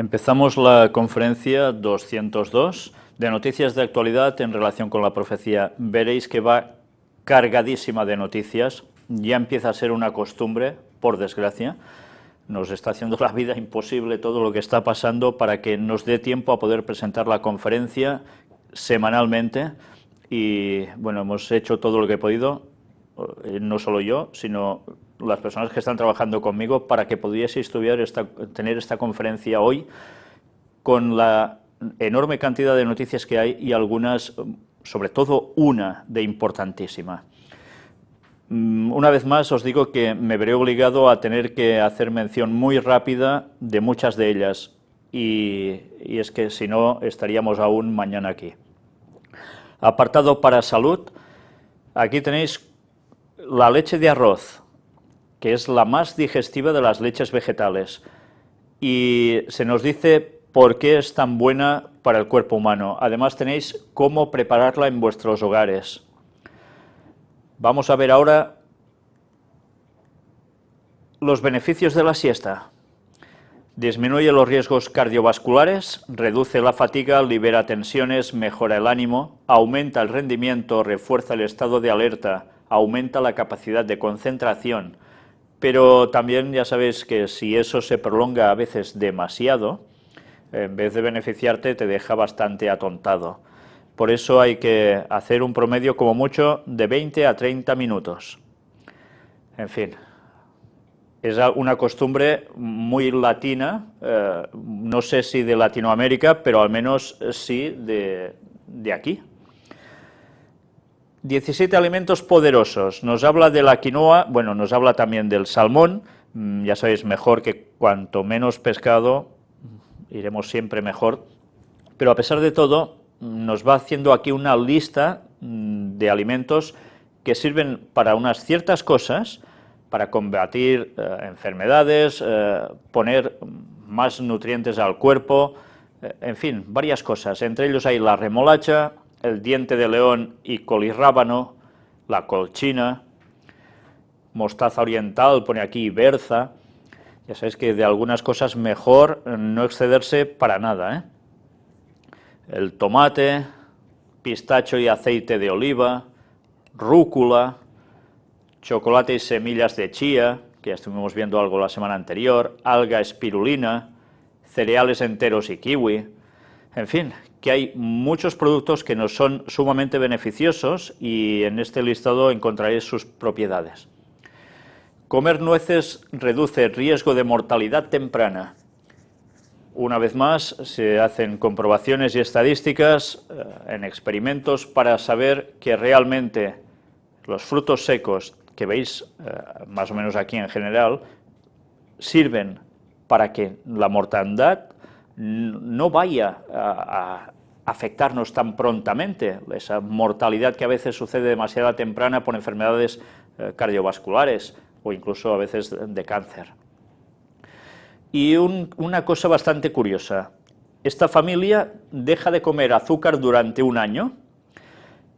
Empezamos la conferencia 202 de noticias de actualidad en relación con la profecía. Veréis que va cargadísima de noticias, ya empieza a ser una costumbre, por desgracia. Nos está haciendo la vida imposible todo lo que está pasando para que nos dé tiempo a poder presentar la conferencia semanalmente. Y bueno, hemos hecho todo lo que he podido, no solo yo, sino las personas que están trabajando conmigo, para que pudieseis tener esta conferencia hoy, con la enorme cantidad de noticias que hay y algunas, sobre todo una de importantísima. Una vez más os digo que me veré obligado a tener que hacer mención muy rápida de muchas de ellas, y es que si no estaríamos aún mañana aquí. Apartado para salud, aquí tenéis la leche de arroz, que es la más digestiva de las leches vegetales, y se nos dice por qué es tan buena para el cuerpo humano. Además tenéis cómo prepararla en vuestros hogares. Vamos a ver ahora los beneficios de la siesta. Disminuye los riesgos cardiovasculares, reduce la fatiga, libera tensiones, mejora el ánimo, aumenta el rendimiento, refuerza el estado de alerta, aumenta la capacidad de concentración. Pero también ya sabéis que si eso se prolonga a veces demasiado, en vez de beneficiarte, te deja bastante atontado. Por eso hay que hacer un promedio como mucho de 20 a 30 minutos. En fin, es una costumbre muy latina, no sé si de Latinoamérica, pero al menos sí de aquí. 17 alimentos poderosos. Nos habla de la quinoa, bueno, nos habla también del salmón. Ya sabéis, mejor que cuanto menos pescado, iremos siempre mejor. Pero a pesar de todo, nos va haciendo aquí una lista de alimentos que sirven para unas ciertas cosas, para combatir enfermedades, poner más nutrientes al cuerpo, en fin, varias cosas. Entre ellos hay la remolacha, el diente de león y colirrábano, la colchina, mostaza oriental, pone aquí berza. Ya sabéis que de algunas cosas mejor no excederse para nada, ¿eh? El tomate, pistacho y aceite de oliva, rúcula, chocolate y semillas de chía, que ya estuvimos viendo algo la semana anterior, alga espirulina, cereales enteros y kiwi. En fin, que hay muchos productos que nos son sumamente beneficiosos, y en este listado encontraréis sus propiedades. Comer nueces reduce el riesgo de mortalidad temprana. Una vez más, se hacen comprobaciones y estadísticas en experimentos para saber que realmente los frutos secos que veis más o menos aquí en general sirven para que la mortandad no vaya a afectarnos tan prontamente, esa mortalidad que a veces sucede demasiado temprana por enfermedades cardiovasculares o incluso a veces de cáncer. Y una cosa bastante curiosa, esta familia deja de comer azúcar durante un año,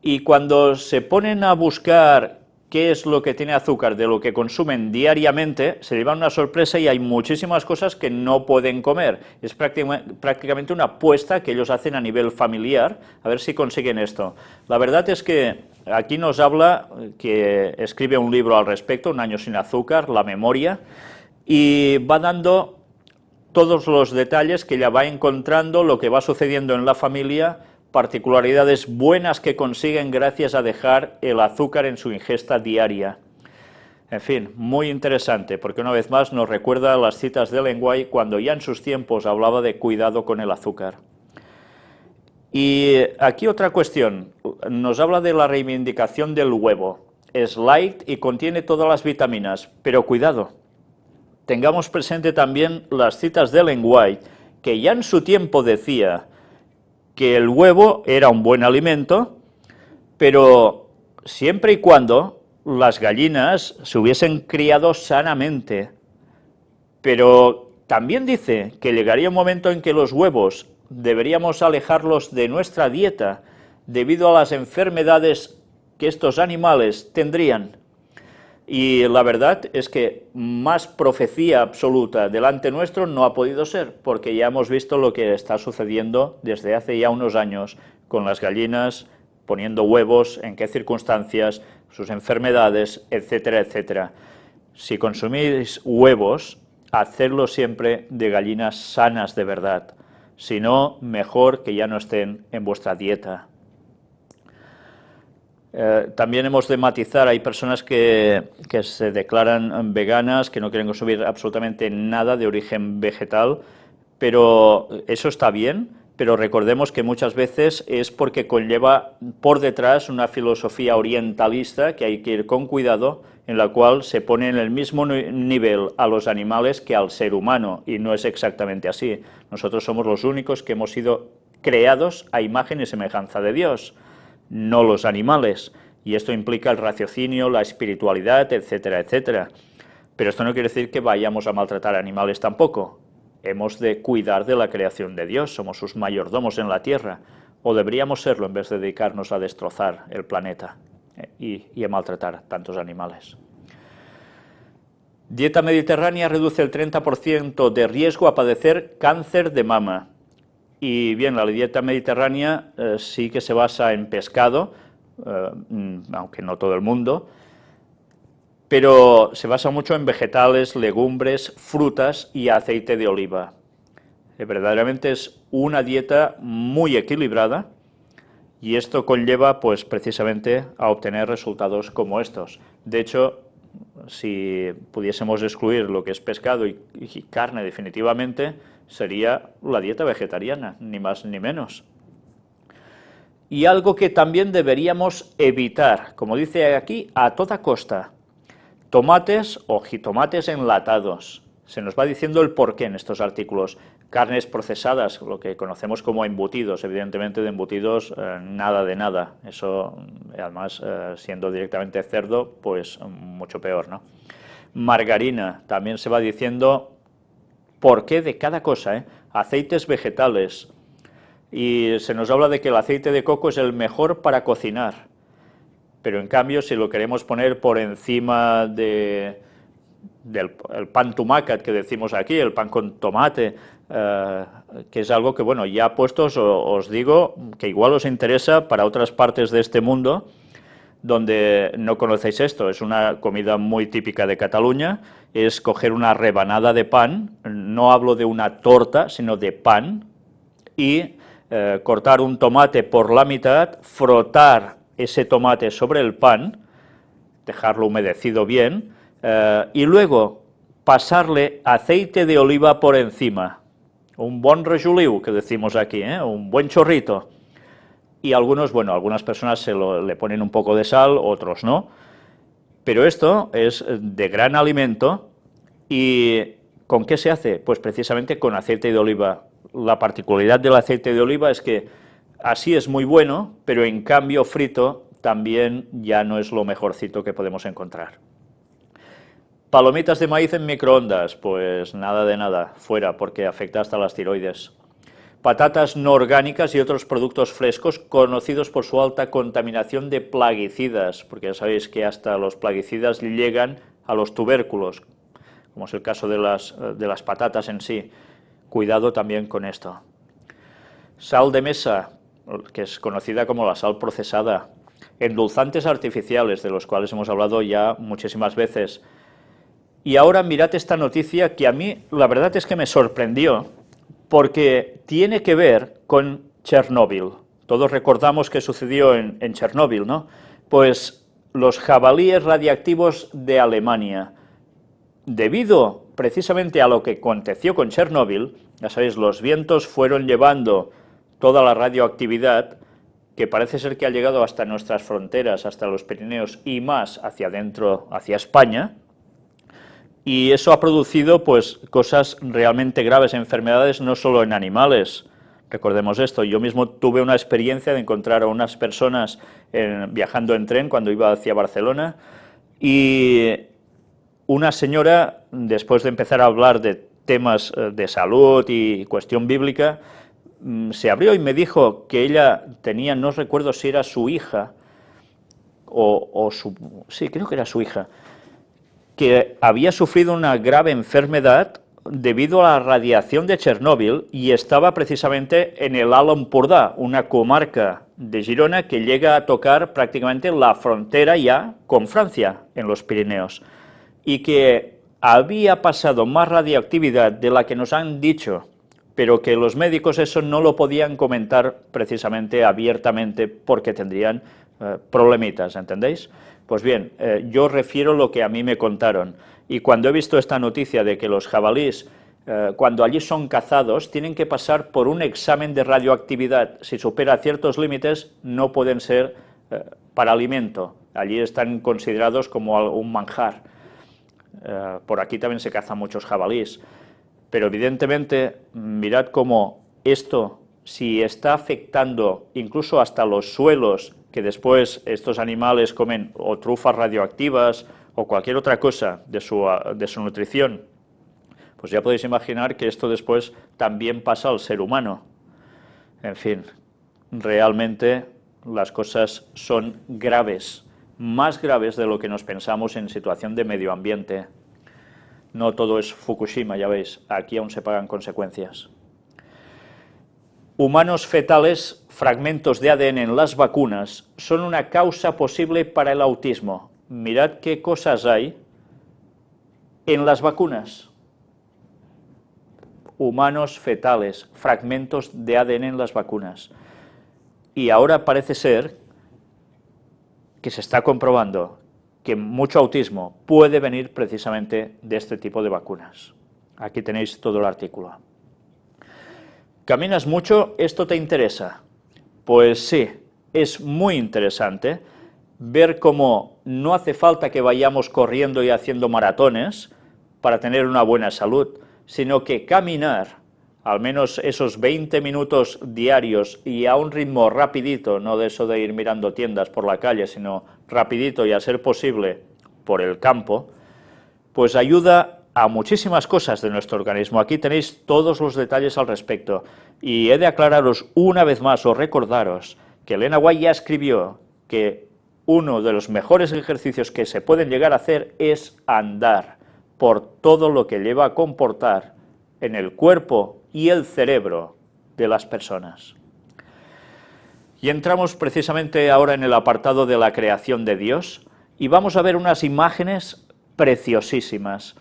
y cuando se ponen a buscar qué es lo que tiene azúcar de lo que consumen diariamente, se llevan una sorpresa y hay muchísimas cosas que no pueden comer. Es prácticamente una apuesta que ellos hacen a nivel familiar, a ver si consiguen esto. La verdad es que aquí nos habla, que escribe un libro al respecto, Un año sin azúcar, La memoria, y va dando todos los detalles que ella va encontrando, lo que va sucediendo en la familia, particularidades buenas que consiguen gracias a dejar el azúcar en su ingesta diaria. En fin, muy interesante, porque una vez más nos recuerda las citas de Ellen White cuando ya en sus tiempos hablaba de cuidado con el azúcar. Y aquí otra cuestión, nos habla de la reivindicación del huevo. Es light y contiene todas las vitaminas, pero cuidado, tengamos presente también las citas de Ellen White, que ya en su tiempo decía que el huevo era un buen alimento, pero siempre y cuando las gallinas se hubiesen criado sanamente. Pero también dice que llegaría un momento en que los huevos deberíamos alejarlos de nuestra dieta debido a las enfermedades que estos animales tendrían. Y la verdad es que más profecía absoluta delante nuestro no ha podido ser, porque ya hemos visto lo que está sucediendo desde hace ya unos años con las gallinas poniendo huevos, en qué circunstancias, sus enfermedades, etcétera, etcétera. Si consumís huevos, hacedlo siempre de gallinas sanas de verdad. Si no, mejor que ya no estén en vuestra dieta. También hemos de matizar, hay personas que se declaran veganas, que no quieren consumir absolutamente nada de origen vegetal, pero eso está bien, pero recordemos que muchas veces es porque conlleva por detrás una filosofía orientalista que hay que ir con cuidado, en la cual se pone en el mismo nivel a los animales que al ser humano, y no es exactamente así. Nosotros somos los únicos que hemos sido creados a imagen y semejanza de Dios, no los animales, y esto implica el raciocinio, la espiritualidad, etcétera, etcétera. Pero esto no quiere decir que vayamos a maltratar animales tampoco. Hemos de cuidar de la creación de Dios, somos sus mayordomos en la tierra, o deberíamos serlo en vez de dedicarnos a destrozar el planeta y a maltratar tantos animales. Dieta mediterránea reduce el 30% de riesgo a padecer cáncer de mama. Y bien, la dieta mediterránea sí que se basa en pescado, aunque no todo el mundo, pero se basa mucho en vegetales, legumbres, frutas y aceite de oliva. Verdaderamente es una dieta muy equilibrada y esto conlleva pues precisamente a obtener resultados como estos. De hecho, si pudiésemos excluir lo que es pescado y carne definitivamente, sería la dieta vegetariana, ni más ni menos. Y algo que también deberíamos evitar, como dice aquí, a toda costa: tomates o jitomates enlatados. Se nos va diciendo el porqué en estos artículos. Carnes procesadas, lo que conocemos como embutidos, evidentemente de embutidos nada de nada. Eso, además, siendo directamente cerdo, pues mucho peor, ¿no? Margarina, también se va diciendo porqué de cada cosa, Aceites vegetales. Y se nos habla de que el aceite de coco es el mejor para cocinar. Pero en cambio, si lo queremos poner por encima del pan tumacat que decimos aquí, el pan con tomate, que es algo que, bueno, ya puestos os digo que igual os interesa para otras partes de este mundo donde no conocéis esto. Es una comida muy típica de Cataluña, es coger una rebanada de pan, no hablo de una torta, sino de pan, y cortar un tomate por la mitad, frotar ese tomate sobre el pan, dejarlo humedecido bien, y luego pasarle aceite de oliva por encima, un bon rejoliu, que decimos aquí, un buen chorrito. Y algunos, bueno, algunas personas le ponen un poco de sal, otros no, pero esto es de gran alimento. ¿Y con qué se hace? Pues precisamente con aceite de oliva. La particularidad del aceite de oliva es que así es muy bueno, pero en cambio frito también ya no es lo mejorcito que podemos encontrar. Palomitas de maíz en microondas, pues nada de nada, fuera, porque afecta hasta las tiroides. Patatas no orgánicas y otros productos frescos conocidos por su alta contaminación de plaguicidas, porque ya sabéis que hasta los plaguicidas llegan a los tubérculos, como es el caso de las patatas en sí. Cuidado también con esto. Sal de mesa, que es conocida como la sal procesada. Endulzantes artificiales, de los cuales hemos hablado ya muchísimas veces. Y ahora mirad esta noticia que a mí la verdad es que me sorprendió, porque tiene que ver con Chernóbil. Todos recordamos qué sucedió en Chernóbil, ¿no? Pues los jabalíes radiactivos de Alemania. Debido precisamente a lo que aconteció con Chernóbil, ya sabéis, los vientos fueron llevando toda la radioactividad, que parece ser que ha llegado hasta nuestras fronteras, hasta los Pirineos y más hacia adentro, hacia España, y eso ha producido pues cosas realmente graves, enfermedades no solo en animales. Recordemos esto, yo mismo tuve una experiencia de encontrar a unas personas viajando en tren cuando iba hacia Barcelona, y una señora, después de empezar a hablar de temas de salud y cuestión bíblica, se abrió y me dijo que ella tenía, no recuerdo si era su hija, sí, creo que era su hija, que había sufrido una grave enfermedad debido a la radiación de Chernóbil y estaba precisamente en el Alt Empordà, una comarca de Girona que llega a tocar prácticamente la frontera ya con Francia, en los Pirineos, y que había pasado más radioactividad de la que nos han dicho, pero que los médicos eso no lo podían comentar precisamente abiertamente porque tendrían problemitas, ¿entendéis? Pues bien, yo refiero lo que a mí me contaron, y cuando he visto esta noticia de que los jabalíes, cuando allí son cazados, tienen que pasar por un examen de radioactividad, si supera ciertos límites no pueden ser para alimento, allí están considerados como un manjar. Por aquí también se cazan muchos jabalíes, pero evidentemente mirad cómo esto, si está afectando incluso hasta los suelos, que después estos animales comen o trufas radioactivas o cualquier otra cosa de su nutrición, pues ya podéis imaginar que esto después también pasa al ser humano. En fin, realmente las cosas son graves, más graves de lo que nos pensamos en situación de medio ambiente. No todo es Fukushima, ya veis, aquí aún se pagan consecuencias. Humanos fetales, fragmentos de ADN en las vacunas, son una causa posible para el autismo. Mirad qué cosas hay en las vacunas. Humanos fetales, fragmentos de ADN en las vacunas. Y ahora parece ser que se está comprobando que mucho autismo puede venir precisamente de este tipo de vacunas. Aquí tenéis todo el artículo. ¿Caminas mucho? ¿Esto te interesa? Pues sí, es muy interesante ver cómo no hace falta que vayamos corriendo y haciendo maratones para tener una buena salud, sino que caminar, al menos esos 20 minutos diarios y a un ritmo rapidito, no de eso de ir mirando tiendas por la calle, sino rapidito y a ser posible por el campo, pues ayuda a muchísimas cosas de nuestro organismo. Aquí tenéis todos los detalles al respecto. Y he de aclararos una vez más o recordaros que Elena White ya escribió que uno de los mejores ejercicios que se pueden llegar a hacer es andar, por todo lo que lleva a comportar en el cuerpo y el cerebro de las personas. Y entramos precisamente ahora en el apartado de la creación de Dios y vamos a ver unas imágenes preciosísimas.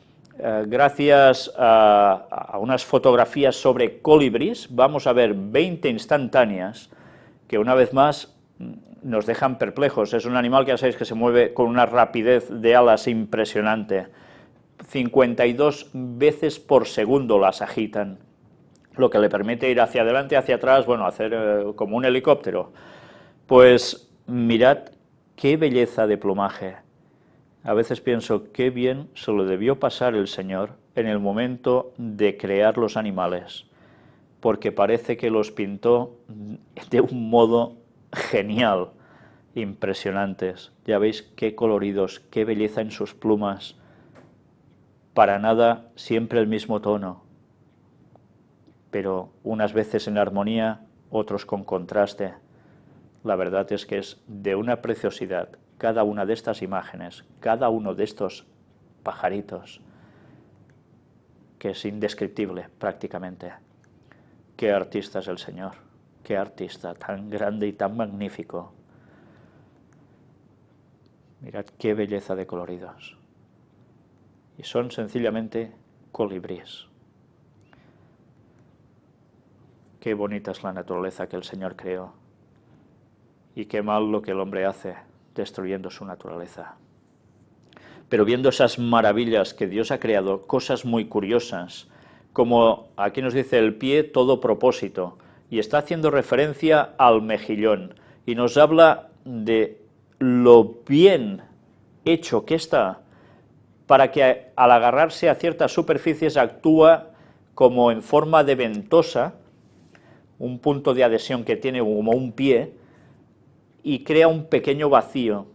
Gracias a unas fotografías sobre colibríes, vamos a ver 20 instantáneas que una vez más nos dejan perplejos. Es un animal que ya sabéis que se mueve con una rapidez de alas impresionante. 52 veces por segundo las agitan, lo que le permite ir hacia adelante y hacia atrás, bueno, hacer como un helicóptero. Pues mirad qué belleza de plumaje. A veces pienso qué bien se lo debió pasar el Señor en el momento de crear los animales, porque parece que los pintó de un modo genial, impresionantes. Ya veis qué coloridos, qué belleza en sus plumas. Para nada siempre el mismo tono, pero unas veces en armonía, otros con contraste. La verdad es que es de una preciosidad cada una de estas imágenes, cada uno de estos pajaritos, que es indescriptible prácticamente. Qué artista es el Señor, qué artista tan grande y tan magnífico. Mirad qué belleza de coloridos. Y son sencillamente colibríes. Qué bonita es la naturaleza que el Señor creó, y qué mal lo que el hombre hace, destruyendo su naturaleza. Pero viendo esas maravillas que Dios ha creado, cosas muy curiosas, como aquí nos dice el pie todo propósito, y está haciendo referencia al mejillón, y nos habla de lo bien hecho que está, para que al agarrarse a ciertas superficies actúa como en forma de ventosa, un punto de adhesión que tiene como un pie, y crea un pequeño vacío.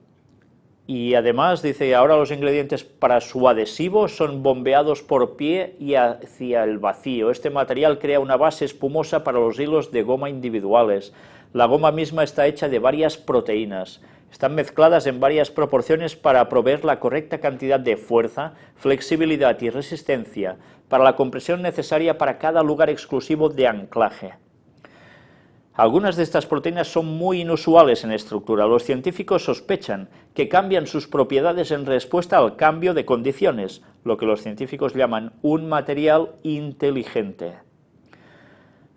Y además dice, ahora los ingredientes para su adhesivo son bombeados por pie y hacia el vacío. Este material crea una base espumosa para los hilos de goma individuales. La goma misma está hecha de varias proteínas Están mezcladas en varias proporciones para proveer la correcta cantidad de fuerza, flexibilidad y resistencia para la compresión necesaria para cada lugar exclusivo de anclaje. Algunas de estas proteínas son muy inusuales en estructura. Los científicos sospechan que cambian sus propiedades en respuesta al cambio de condiciones, lo que los científicos llaman un material inteligente.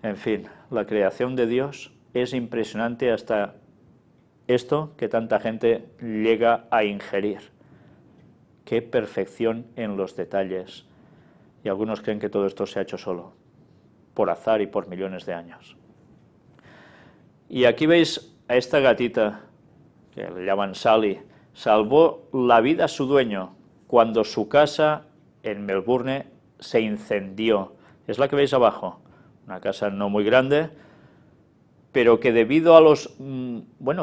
En fin, la creación de Dios es impresionante hasta esto que tanta gente llega a ingerir. Qué perfección en los detalles. Y algunos creen que todo esto se ha hecho solo, por azar y por millones de años. Y aquí veis a esta gatita, que le llaman Sally, salvó la vida a su dueño cuando su casa en Melbourne se incendió. Es la que veis abajo, una casa no muy grande, pero que debido a los...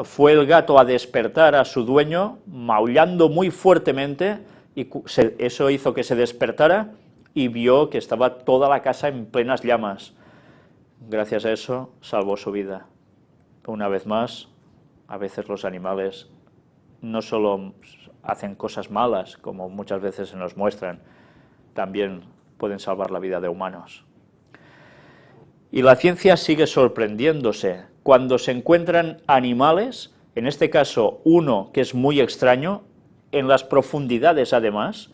fue el gato a despertar a su dueño, maullando muy fuertemente, y eso hizo que se despertara y vio que estaba toda la casa en plenas llamas. Gracias a eso salvó su vida. Una vez más, a veces los animales no solo hacen cosas malas, como muchas veces se nos muestran, también pueden salvar la vida de humanos. Y la ciencia sigue sorprendiéndose cuando se encuentran animales, en este caso uno que es muy extraño, en las profundidades además,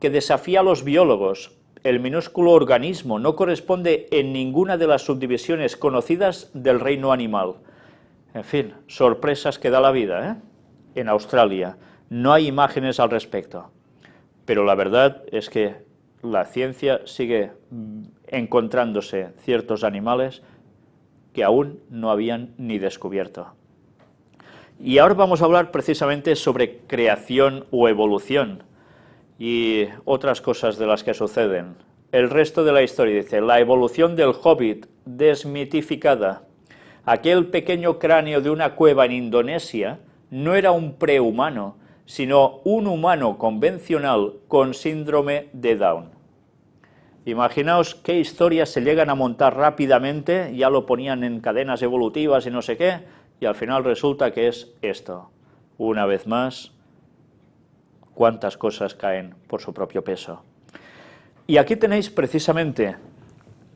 que desafía a los biólogos. El minúsculo organismo no corresponde en ninguna de las subdivisiones conocidas del reino animal. En fin, sorpresas que da la vida, ¿eh? En Australia no hay imágenes al respecto, pero la verdad es que la ciencia sigue encontrándose ciertos animales que aún no habían ni descubierto. Y ahora vamos a hablar precisamente sobre creación o evolución y otras cosas de las que suceden. El resto de la historia dice, la evolución del hobbit desmitificada. Aquel pequeño cráneo de una cueva en Indonesia no era un prehumano, sino un humano convencional con síndrome de Down. Imaginaos qué historias se llegan a montar rápidamente, ya lo ponían en cadenas evolutivas y no sé qué, y al final resulta que es esto. Una vez más, cuántas cosas caen por su propio peso. Y aquí tenéis precisamente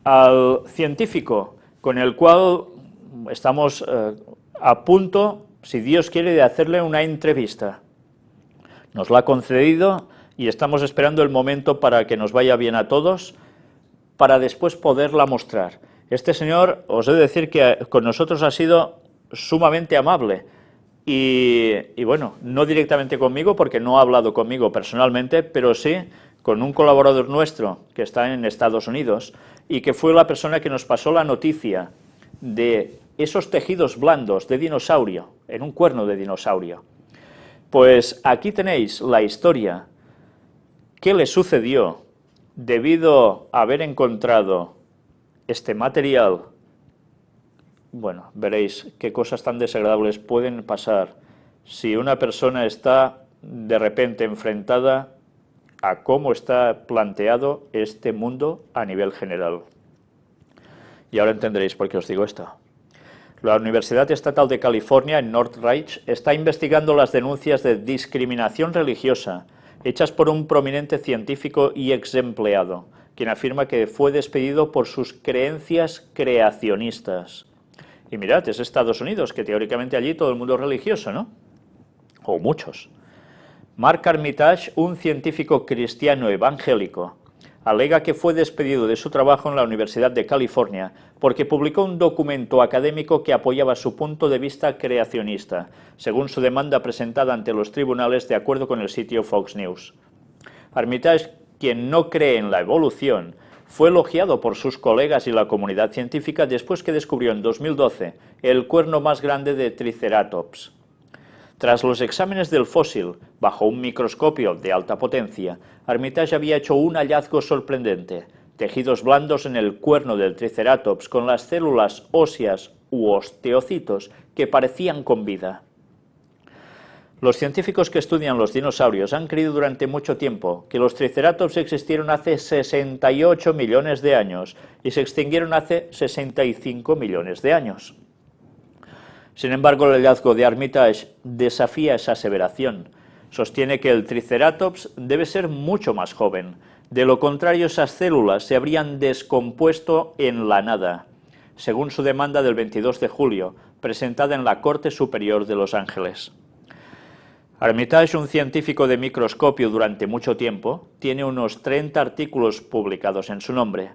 al científico con el cual estamos a punto, si Dios quiere, de hacerle una entrevista. Nos la ha concedido y estamos esperando el momento para que nos vaya bien a todos, para después poderla mostrar. Este señor, os he de decir que con nosotros ha sido sumamente amable y bueno, no directamente conmigo porque no ha hablado conmigo personalmente, pero sí con un colaborador nuestro que está en Estados Unidos y que fue la persona que nos pasó la noticia de esos tejidos blandos de dinosaurio, en un cuerno de dinosaurio. Pues aquí tenéis la historia que le sucedió debido a haber encontrado este material. Bueno, veréis qué cosas tan desagradables pueden pasar si una persona está de repente enfrentada a cómo está planteado este mundo a nivel general. Y ahora entenderéis por qué os digo esto. La Universidad Estatal de California en Northridge está investigando las denuncias de discriminación religiosa hechas por un prominente científico y ex empleado, quien afirma que fue despedido por sus creencias creacionistas. Y mirad, es Estados Unidos, que teóricamente allí todo el mundo es religioso, ¿no? O muchos. Mark Armitage, un científico cristiano evangélico, alega que fue despedido de su trabajo en la Universidad de California porque publicó un documento académico que apoyaba su punto de vista creacionista, según su demanda presentada ante los tribunales de acuerdo con el sitio Fox News. Armitage, quien no cree en la evolución, fue elogiado por sus colegas y la comunidad científica después que descubrió en 2012 el cuerno más grande de Triceratops. Tras los exámenes del fósil, bajo un microscopio de alta potencia, Armitage había hecho un hallazgo sorprendente: tejidos blandos en el cuerno del Triceratops con las células óseas u osteocitos que parecían con vida. Los científicos que estudian los dinosaurios han creído durante mucho tiempo que los Triceratops existieron hace 68 millones de años y se extinguieron hace 65 millones de años. Sin embargo, el hallazgo de Armitage desafía esa aseveración. Sostiene que el Triceratops debe ser mucho más joven. De lo contrario, esas células se habrían descompuesto en la nada, según su demanda del 22 de julio, presentada en la Corte Superior de Los Ángeles. Armitage, un científico de microscopio durante mucho tiempo, tiene unos 30 artículos publicados en su nombre.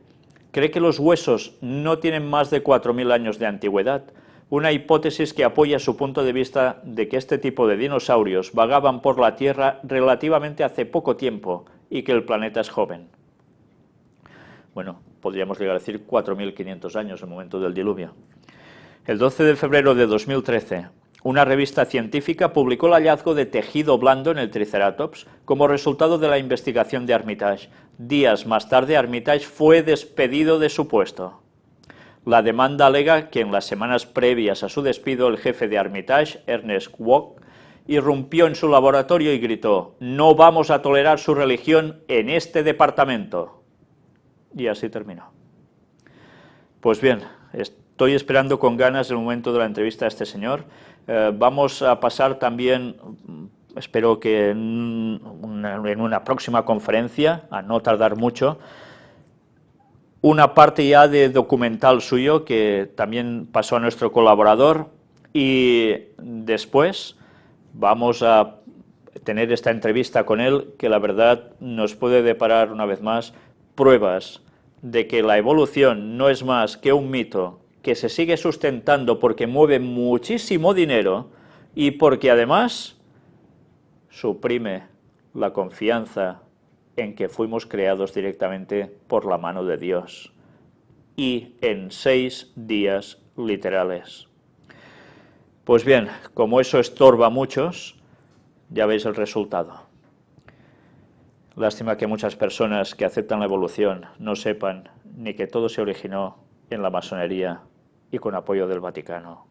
Cree que los huesos no tienen más de 4.000 años de antigüedad, una hipótesis que apoya su punto de vista de que este tipo de dinosaurios vagaban por la Tierra relativamente hace poco tiempo y que el planeta es joven. Bueno, podríamos llegar a decir 4.500 años en el momento del diluvio. El 12 de febrero de 2013, una revista científica publicó el hallazgo de tejido blando en el Triceratops como resultado de la investigación de Armitage. Días más tarde, Armitage fue despedido de su puesto. La demanda alega que en las semanas previas a su despido, el jefe de Armitage, Ernest Kwok, irrumpió en su laboratorio y gritó: «No vamos a tolerar su religión en este departamento». Y así terminó. Pues bien, estoy esperando con ganas el momento de la entrevista a este señor. Vamos a pasar también, espero que en una próxima conferencia, a no tardar mucho, una parte ya de documental suyo que también pasó a nuestro colaborador, y después vamos a tener esta entrevista con él que la verdad nos puede deparar una vez más pruebas de que la evolución no es más que un mito que se sigue sustentando porque mueve muchísimo dinero y porque además suprime la confianza en que fuimos creados directamente por la mano de Dios y en 6 días literales. Pues bien, como eso estorba a muchos, ya veis el resultado. Lástima que muchas personas que aceptan la evolución no sepan ni que todo se originó en la masonería y con apoyo del Vaticano.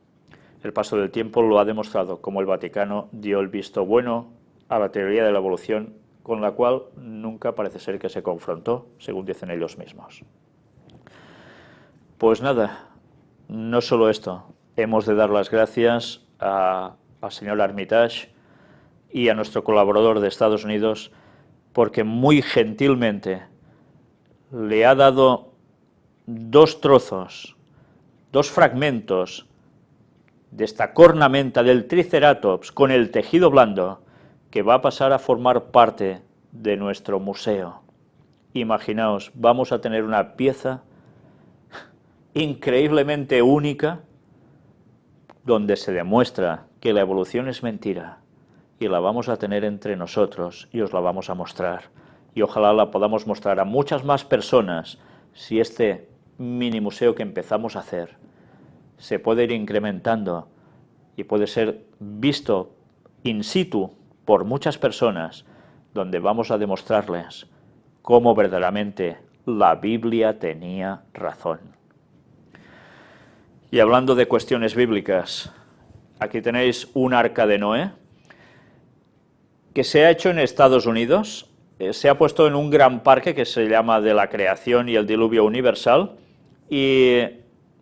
El paso del tiempo lo ha demostrado, como el Vaticano dio el visto bueno a la teoría de la evolución, con la cual nunca parece ser que se confrontó, según dicen ellos mismos. Pues nada, no solo esto, hemos de dar las gracias al señor Armitage y a nuestro colaborador de Estados Unidos, porque muy gentilmente le ha dado 2 trozos, 2 fragmentos de esta cornamenta del Triceratops con el tejido blando, que va a pasar a formar parte de nuestro museo. Imaginaos, vamos a tener una pieza increíblemente única donde se demuestra que la evolución es mentira, y la vamos a tener entre nosotros y os la vamos a mostrar. Y ojalá la podamos mostrar a muchas más personas si este mini museo que empezamos a hacer se puede ir incrementando y puede ser visto in situ por muchas personas, donde vamos a demostrarles cómo verdaderamente la Biblia tenía razón. Y hablando de cuestiones bíblicas, aquí tenéis un arca de Noé, que se ha hecho en Estados Unidos, se ha puesto en un gran parque que se llama de la creación y el diluvio universal, y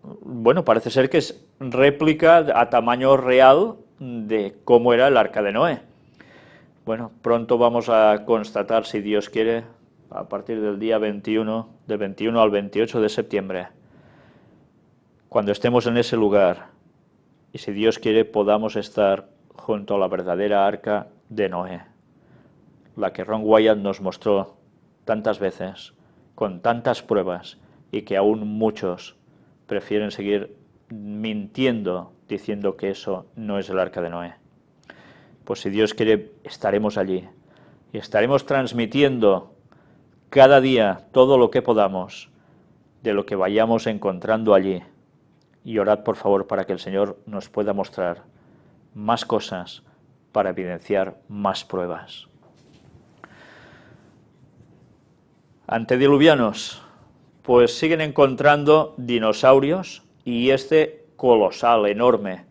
bueno, parece ser que es réplica a tamaño real de cómo era el arca de Noé. Bueno, pronto vamos a constatar, si Dios quiere, a partir del día 21, del 21 al 28 de septiembre, cuando estemos en ese lugar, y si Dios quiere podamos estar junto a la verdadera arca de Noé, la que Ron Wyatt nos mostró tantas veces, con tantas pruebas, y que aún muchos prefieren seguir mintiendo, diciendo que eso no es el arca de Noé. Pues si Dios quiere, estaremos allí, y estaremos transmitiendo cada día todo lo que podamos de lo que vayamos encontrando allí. Y orad por favor para que el Señor nos pueda mostrar más cosas para evidenciar más pruebas. Antediluvianos, pues siguen encontrando dinosaurios, y este colosal, enorme.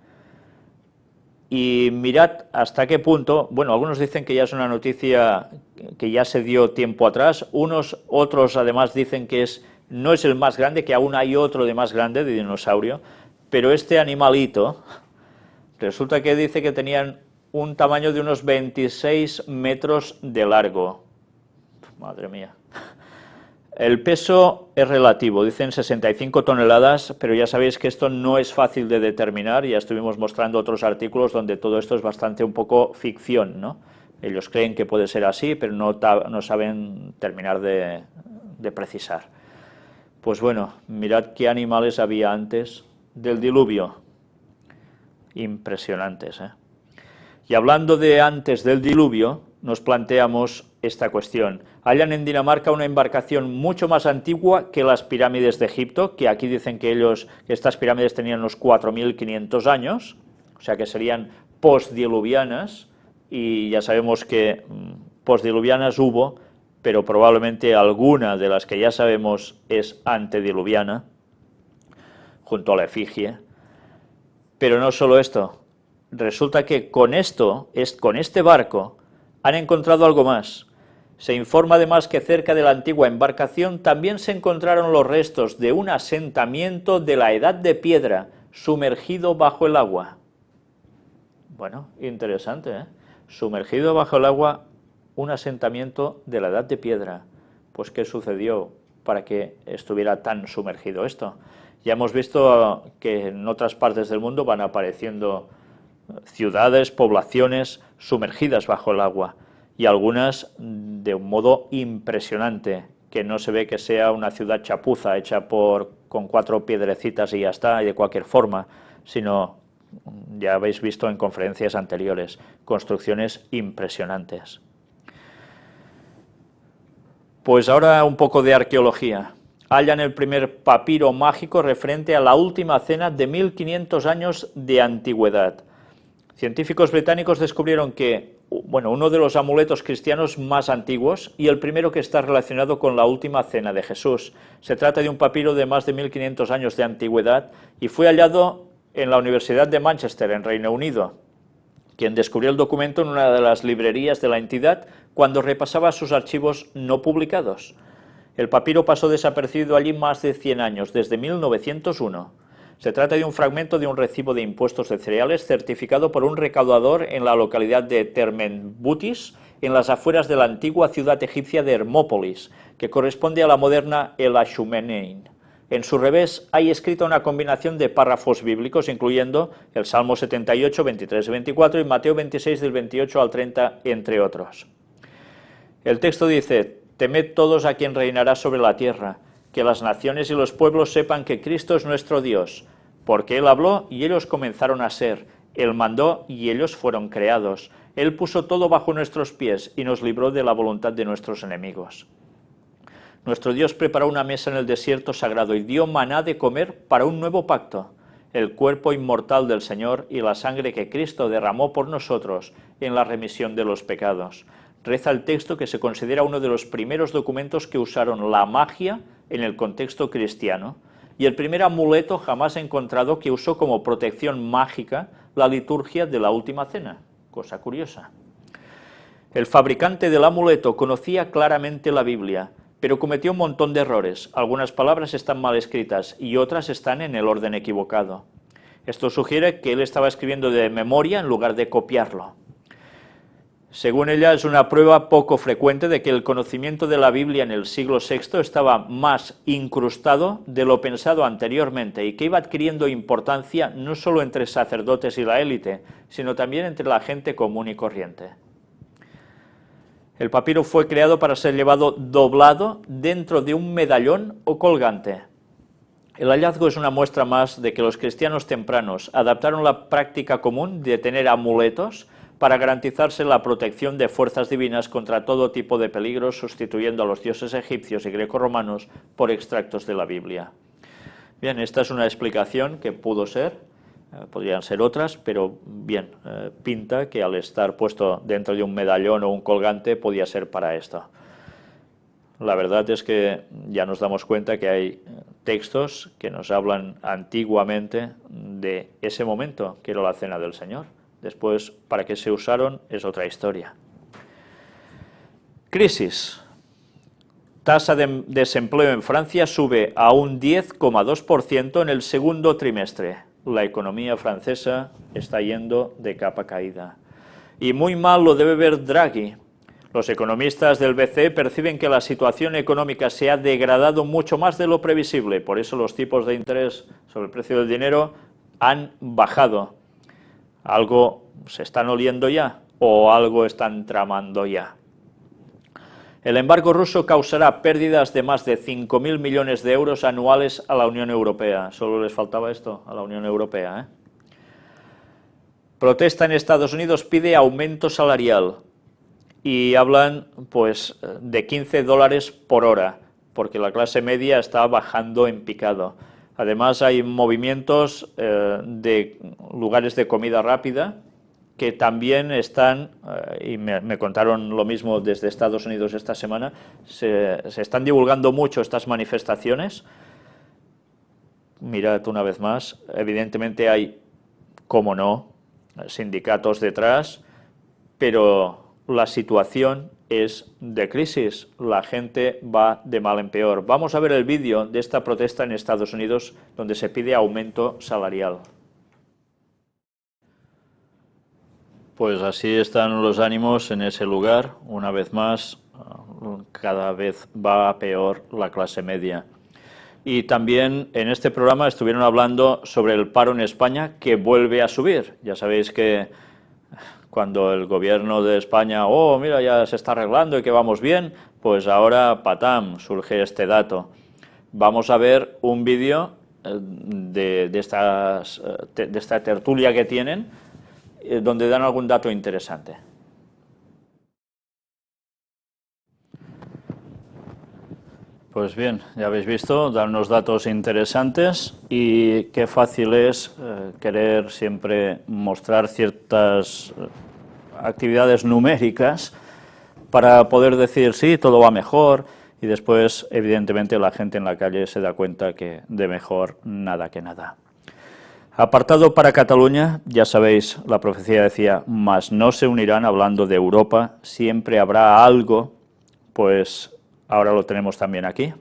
Y mirad hasta qué punto, bueno, algunos dicen que ya es una noticia que ya se dio tiempo atrás, otros además dicen que no es el más grande, que aún hay otro de más grande, de dinosaurio, pero este animalito Resulta que dice que tenían un tamaño de unos 26 metros de largo. Madre mía. El peso es relativo, dicen 65 toneladas, pero ya sabéis que esto no es fácil de determinar, ya estuvimos mostrando otros artículos donde todo esto es bastante un poco ficción, ¿no? Ellos creen que puede ser así, pero no saben terminar de precisar. Pues bueno, mirad qué animales había antes del diluvio. Impresionantes, ¿eh? Y hablando de antes del diluvio, nos planteamos esta cuestión. Hallan en Dinamarca una embarcación mucho más antigua que las pirámides de Egipto, que aquí dicen que estas pirámides tenían unos 4.500 años, o sea que serían postdiluvianas, y ya sabemos que postdiluvianas hubo, pero probablemente alguna de las que ya sabemos es antediluviana, junto a la efigie. Pero no solo esto, resulta que con este barco, han encontrado algo más. Se informa además que cerca de la antigua embarcación también se encontraron los restos de un asentamiento de la Edad de Piedra, sumergido bajo el agua. Bueno, interesante, ¿eh? Sumergido bajo el agua, un asentamiento de la Edad de Piedra. Pues, ¿qué sucedió para que estuviera tan sumergido esto? Ya hemos visto que en otras partes del mundo van apareciendo ciudades, poblaciones sumergidas bajo el agua, y algunas de un modo impresionante, que no se ve que sea una ciudad chapuza hecha con 4 piedrecitas y ya está, y de cualquier forma, sino, ya habéis visto en conferencias anteriores, construcciones impresionantes. Pues ahora un poco de arqueología. Hallan el primer papiro mágico referente a la última cena de 1500 años de antigüedad. Científicos británicos descubrieron que, uno de los amuletos cristianos más antiguos y el primero que está relacionado con la última cena de Jesús. Se trata de un papiro de más de 1500 años de antigüedad y fue hallado en la Universidad de Manchester, en Reino Unido, quien descubrió el documento en una de las librerías de la entidad cuando repasaba sus archivos no publicados. El papiro pasó desapercibido allí más de 100 años, desde 1901. Se trata de un fragmento de un recibo de impuestos de cereales certificado por un recaudador en la localidad de Termenbutis, en las afueras de la antigua ciudad egipcia de Hermópolis, que corresponde a la moderna El Ashumenein. En su revés hay escrita una combinación de párrafos bíblicos, incluyendo el Salmo 78, 23 y 24 y Mateo 26 del 28 al 30, entre otros. El texto dice: «Temed todos a quien reinará sobre la tierra, que las naciones y los pueblos sepan que Cristo es nuestro Dios, porque Él habló y ellos comenzaron a ser, Él mandó y ellos fueron creados, Él puso todo bajo nuestros pies y nos libró de la voluntad de nuestros enemigos. Nuestro Dios preparó una mesa en el desierto sagrado y dio maná de comer para un nuevo pacto, el cuerpo inmortal del Señor y la sangre que Cristo derramó por nosotros en la remisión de los pecados». Reza el texto, que se considera uno de los primeros documentos que usaron la magia en el contexto cristiano, y el primer amuleto jamás encontrado que usó como protección mágica la liturgia de la última cena. Cosa curiosa. El fabricante del amuleto conocía claramente la Biblia, pero cometió un montón de errores. Algunas palabras están mal escritas y otras están en el orden equivocado. Esto sugiere que él estaba escribiendo de memoria en lugar de copiarlo. Según ella, es una prueba poco frecuente de que el conocimiento de la Biblia en el siglo VI estaba más incrustado de lo pensado anteriormente y que iba adquiriendo importancia no solo entre sacerdotes y la élite, sino también entre la gente común y corriente. El papiro fue creado para ser llevado doblado dentro de un medallón o colgante. El hallazgo es una muestra más de que los cristianos tempranos adaptaron la práctica común de tener amuletos para garantizarse la protección de fuerzas divinas contra todo tipo de peligros, sustituyendo a los dioses egipcios y grecorromanos por extractos de la Biblia. Bien, esta es una explicación que pudo ser, podrían ser otras, pero bien, pinta que al estar puesto dentro de un medallón o un colgante podía ser para esto. La verdad es que ya nos damos cuenta que hay textos que nos hablan antiguamente de ese momento, que era la Cena del Señor. Después, para qué se usaron es otra historia. Crisis. Tasa de desempleo en Francia sube a un 10,2% en el segundo trimestre. la economía francesa está yendo de capa caída. Y muy mal lo debe ver Draghi. Los economistas del BCE perciben que la situación económica se ha degradado mucho más de lo previsible, por eso los tipos de interés sobre el precio del dinero han bajado. ¿Algo se están oliendo ya o algo están tramando ya? El embargo ruso causará pérdidas de más de 5.000 millones de euros anuales a la Unión Europea. Solo les faltaba esto a la Unión Europea, ¿eh? Protesta en Estados Unidos pide aumento salarial y hablan pues de $15 por hora, porque la clase media está bajando en picado. Además hay movimientos de lugares de comida rápida que también están, y me contaron lo mismo desde Estados Unidos esta semana, se están divulgando mucho estas manifestaciones. Mirad una vez más, evidentemente hay, como no, sindicatos detrás, pero la situación es de crisis, la gente va de mal en peor. Vamos a ver el vídeo de esta protesta en Estados Unidos donde se pide aumento salarial. Pues así están los ánimos en ese lugar, una vez más, cada vez va a peor la clase media. Y también en este programa estuvieron hablando sobre el paro en España, que vuelve a subir. Ya sabéis que cuando el gobierno de España, oh, mira, ya se está arreglando y que vamos bien, pues ahora, patam, surge este dato. Vamos a ver un vídeo de esta tertulia que tienen, donde dan algún dato interesante. Pues bien, ya habéis visto, dan unos datos interesantes y qué fácil es querer siempre mostrar ciertas actividades numéricas para poder decir sí, todo va mejor y después evidentemente la gente en la calle se da cuenta que de mejor nada que nada. Apartado para Cataluña, ya sabéis, la profecía decía, mas no se unirán, hablando de Europa, siempre habrá algo, pues ahora lo tenemos también aquí.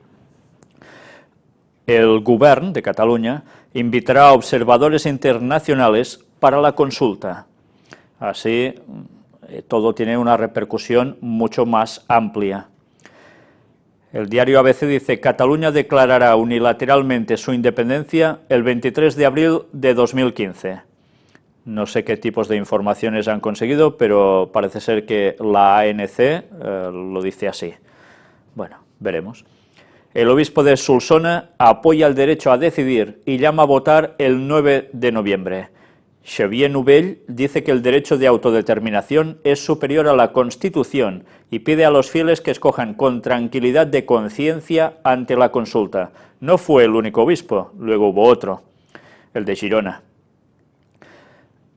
El Govern de Cataluña invitará a observadores internacionales para la consulta. Así, todo tiene una repercusión mucho más amplia. El diario ABC dice, Cataluña declarará unilateralmente su independencia el 23 de abril de 2015. No sé qué tipos de informaciones han conseguido, pero parece ser que la ANC lo dice así. Bueno, veremos. El obispo de Solsona apoya el derecho a decidir y llama a votar el 9 de noviembre. Xavier Novell dice que el derecho de autodeterminación es superior a la Constitución y pide a los fieles que escojan con tranquilidad de conciencia ante la consulta. No fue el único obispo, luego hubo otro, el de Girona.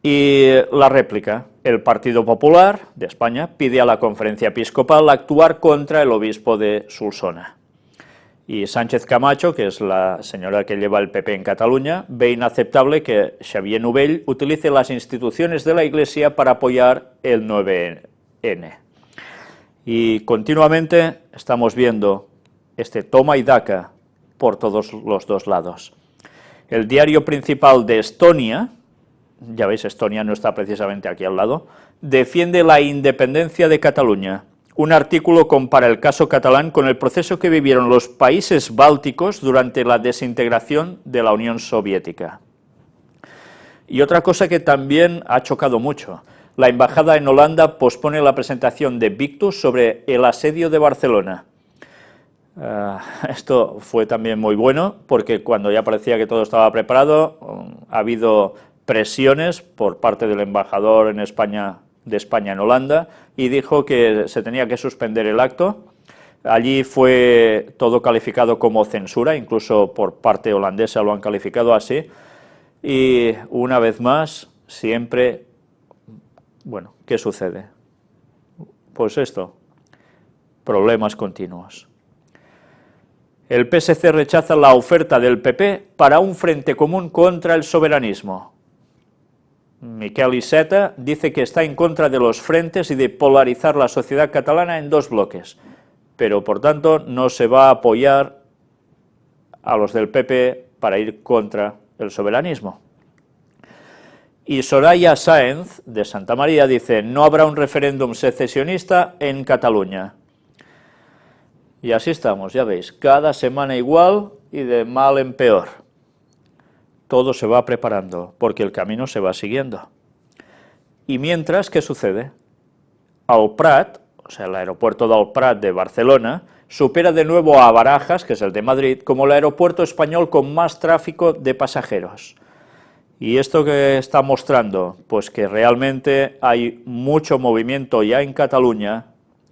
Y la réplica, el Partido Popular de España pide a la Conferencia Episcopal actuar contra el obispo de Solsona. Y Sánchez Camacho, que es la señora que lleva el PP en Cataluña, ve inaceptable que Xavier Novell utilice las instituciones de la Iglesia para apoyar el 9N. Y continuamente estamos viendo este toma y daca por todos los dos lados. El diario principal de Estonia, ya veis, Estonia no está precisamente aquí al lado, defiende la independencia de Cataluña. Un artículo compara el caso catalán con el proceso que vivieron los países bálticos durante la desintegración de la Unión Soviética. Y otra cosa que también ha chocado mucho, la embajada en Holanda pospone la presentación de Victus sobre el asedio de Barcelona. Esto fue también muy bueno, porque cuando ya parecía que todo estaba preparado, ha habido presiones por parte del embajador en España, de España en Holanda, y dijo que se tenía que suspender el acto. Allí fue todo calificado como censura, incluso por parte holandesa lo han calificado así, y una vez más, siempre, bueno, ¿qué sucede? Pues esto, problemas continuos. El PSC rechaza la oferta del PP para un frente común contra el soberanismo. Miquel Iceta dice que está en contra de los frentes y de polarizar la sociedad catalana en dos bloques, pero por tanto no se va a apoyar a los del PP para ir contra el soberanismo. Y Soraya Sáenz, de Santa María, dice, no habrá un referéndum secesionista en Cataluña. Y así estamos, ya veis, cada semana igual y de mal en peor. Todo se va preparando, porque el camino se va siguiendo. Y mientras, ¿qué sucede? El Prat, o sea, el aeropuerto del Prat de Barcelona, supera de nuevo a Barajas, que es el de Madrid, como el aeropuerto español con más tráfico de pasajeros. ¿Y esto qué está mostrando? Pues que realmente hay mucho movimiento ya en Cataluña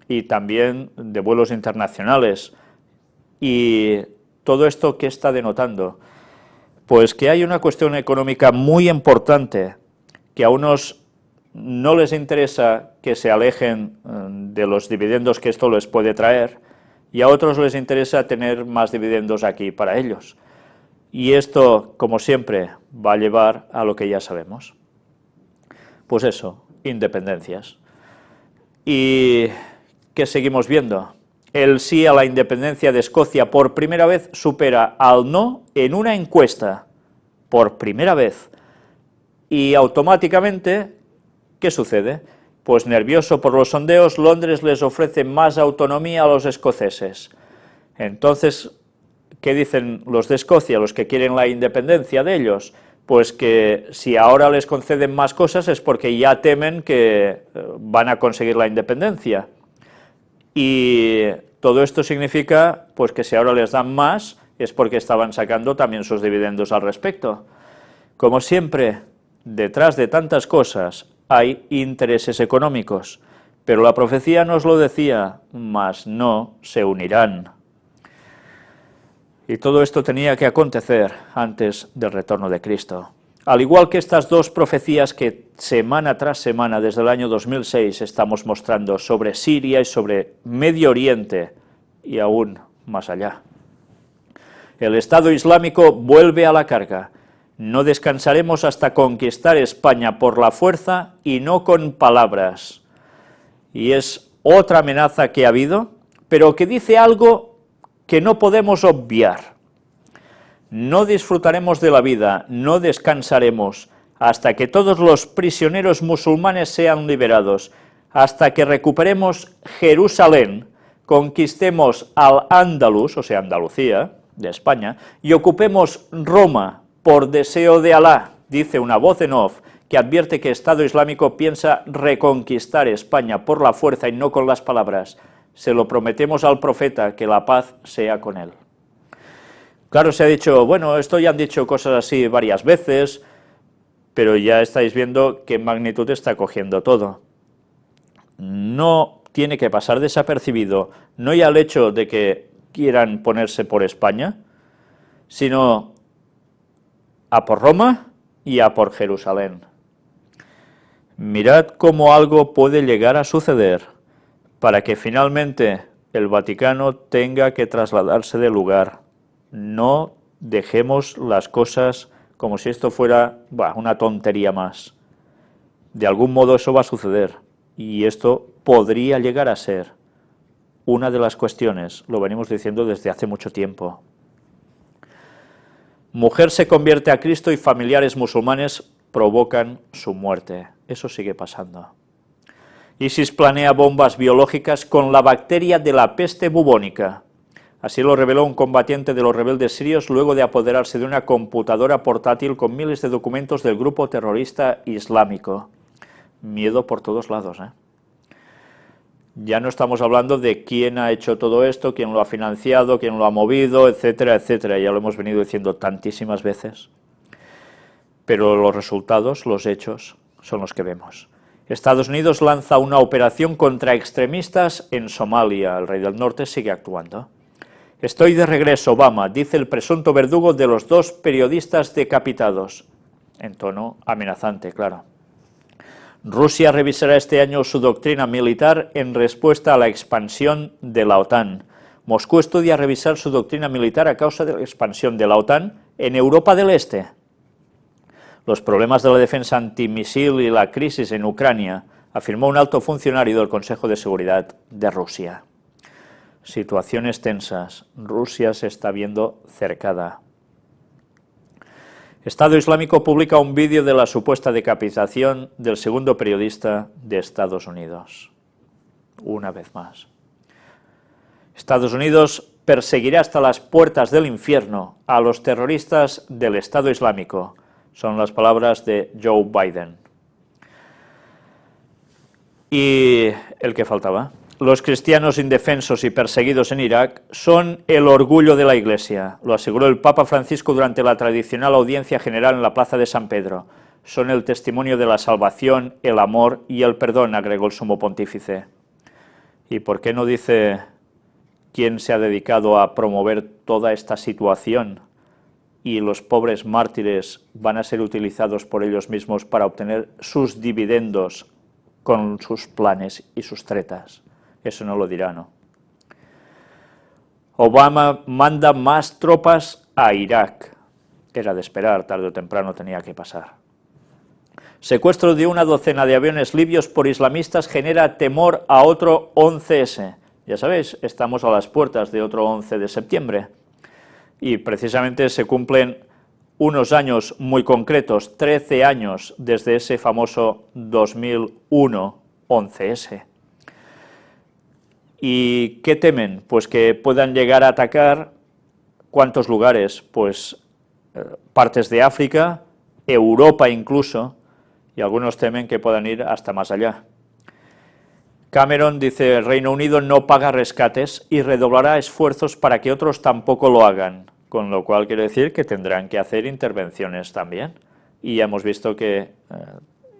y también de vuelos internacionales. ¿Y todo esto qué está denotando? Pues que hay una cuestión económica muy importante, que a unos no les interesa que se alejen de los dividendos que esto les puede traer, y a otros les interesa tener más dividendos aquí para ellos. Y esto, como siempre, va a llevar a lo que ya sabemos. Pues eso, independencias. ¿Y qué seguimos viendo? El sí a la independencia de Escocia por primera vez supera al no en una encuesta, por primera vez. Y automáticamente, ¿qué sucede? Pues nervioso por los sondeos, Londres les ofrece más autonomía a los escoceses. Entonces, ¿qué dicen los de Escocia, los que quieren la independencia de ellos? Pues que si ahora les conceden más cosas es porque ya temen que van a conseguir la independencia. Y todo esto significa pues que si ahora les dan más es porque estaban sacando también sus dividendos al respecto. Como siempre, detrás de tantas cosas hay intereses económicos, pero la profecía nos lo decía, mas no se unirán. Y todo esto tenía que acontecer antes del retorno de Cristo. Al igual que estas dos profecías que semana tras semana desde el año 2006 estamos mostrando sobre Siria y sobre Medio Oriente y aún más allá. El Estado Islámico vuelve a la carga. No descansaremos hasta conquistar España por la fuerza y no con palabras. Y es otra amenaza que ha habido, pero que dice algo que no podemos obviar. No disfrutaremos de la vida, no descansaremos, hasta que todos los prisioneros musulmanes sean liberados, hasta que recuperemos Jerusalén, conquistemos Al-Ándalus, o sea, Andalucía, de España, y ocupemos Roma, por deseo de Alá, dice una voz en off, que advierte que Estado Islámico piensa reconquistar España por la fuerza y no con las palabras. Se lo prometemos al profeta, que la paz sea con él. Claro, se ha dicho, bueno, esto ya han dicho cosas así varias veces, pero ya estáis viendo qué magnitud está cogiendo todo. No tiene que pasar desapercibido, no ya el hecho de que quieran ponerse por España, sino a por Roma y a por Jerusalén. Mirad cómo algo puede llegar a suceder para que finalmente el Vaticano tenga que trasladarse de lugar. No dejemos las cosas como si esto fuera una tontería más. De algún modo eso va a suceder y esto podría llegar a ser una de las cuestiones, lo venimos diciendo desde hace mucho tiempo. Mujer se convierte a Cristo y familiares musulmanes provocan su muerte. Eso sigue pasando. ISIS planea bombas biológicas con la bacteria de la peste bubónica. Así lo reveló un combatiente de los rebeldes sirios luego de apoderarse de una computadora portátil con miles de documentos del grupo terrorista islámico. Miedo por todos lados, ¿eh? Ya no estamos hablando de quién ha hecho todo esto, quién lo ha financiado, quién lo ha movido, etcétera, etcétera. Ya lo hemos venido diciendo tantísimas veces. Pero los resultados, los hechos, son los que vemos. Estados Unidos lanza una operación contra extremistas en Somalia. El rey del norte sigue actuando. Estoy de regreso, Obama, dice el presunto verdugo de los dos periodistas decapitados. En tono amenazante, claro. Rusia revisará este año su doctrina militar en respuesta a la expansión de la OTAN. Moscú estudia revisar su doctrina militar a causa de la expansión de la OTAN en Europa del Este. Los problemas de la defensa antimisil y la crisis en Ucrania, afirmó un alto funcionario del Consejo de Seguridad de Rusia. Situaciones tensas. Rusia se está viendo cercada. Estado Islámico publica un vídeo de la supuesta decapitación del segundo periodista de Estados Unidos. Una vez más. Estados Unidos perseguirá hasta las puertas del infierno a los terroristas del Estado Islámico. Son las palabras de Joe Biden. Y el que faltaba. Los cristianos indefensos y perseguidos en Irak son el orgullo de la Iglesia, lo aseguró el Papa Francisco durante la tradicional audiencia general en la Plaza de San Pedro. Son el testimonio de la salvación, el amor y el perdón, agregó el sumo pontífice. ¿Y por qué no dice quién se ha dedicado a promover toda esta situación y los pobres mártires van a ser utilizados por ellos mismos para obtener sus dividendos con sus planes y sus tretas? Eso no lo dirá, ¿no? Obama manda más tropas a Irak. Era de esperar, tarde o temprano tenía que pasar. Secuestro de una docena de aviones libios por islamistas genera temor a otro 11S. Ya sabéis, estamos a las puertas de otro 11 de septiembre. Y precisamente se cumplen unos años muy concretos, 13 años desde ese famoso 2001 11S. ¿Y qué temen? Pues que puedan llegar a atacar, ¿cuántos lugares? Pues partes de África, Europa incluso, y algunos temen que puedan ir hasta más allá. Cameron dice, el Reino Unido no paga rescates y redoblará esfuerzos para que otros tampoco lo hagan, con lo cual quiere decir que tendrán que hacer intervenciones también. Y ya hemos visto que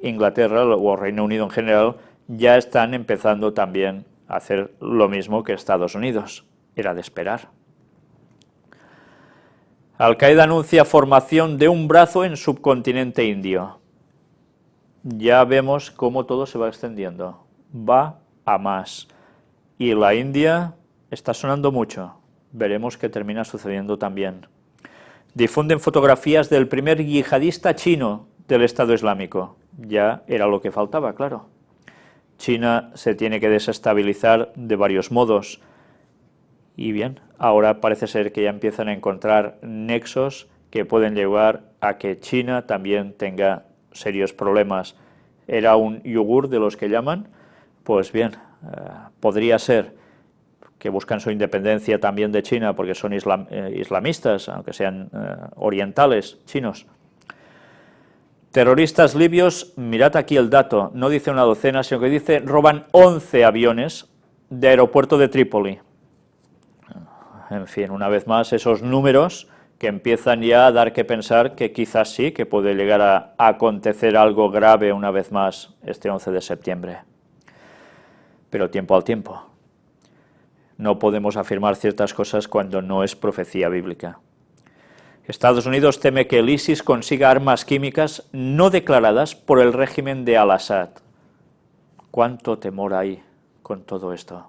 Inglaterra o Reino Unido en general ya están empezando también a hacer lo mismo que Estados Unidos. Era de esperar. Al-Qaeda anuncia formación de un brazo en subcontinente indio. Ya vemos cómo todo se va extendiendo. Va a más. Y la India está sonando mucho. Veremos qué termina sucediendo también. Difunden fotografías del primer yihadista chino del Estado Islámico. Ya era lo que faltaba, claro. China se tiene que desestabilizar de varios modos. Y bien, ahora parece ser que ya empiezan a encontrar nexos que pueden llevar a que China también tenga serios problemas. ¿Era un yogur de los que llaman? Pues bien, podría ser que buscan su independencia también de China porque son islamistas, aunque sean orientales, chinos. Terroristas libios, mirad aquí el dato, no dice una docena, sino que dice roban 11 aviones de aeropuerto de Trípoli. En fin, una vez más, esos números que empiezan ya a dar que pensar que quizás sí, que puede llegar a acontecer algo grave una vez más este 11 de septiembre. Pero tiempo al tiempo. No podemos afirmar ciertas cosas cuando no es profecía bíblica. Estados Unidos teme que el ISIS consiga armas químicas no declaradas por el régimen de Al-Assad. ¿Cuánto temor hay con todo esto?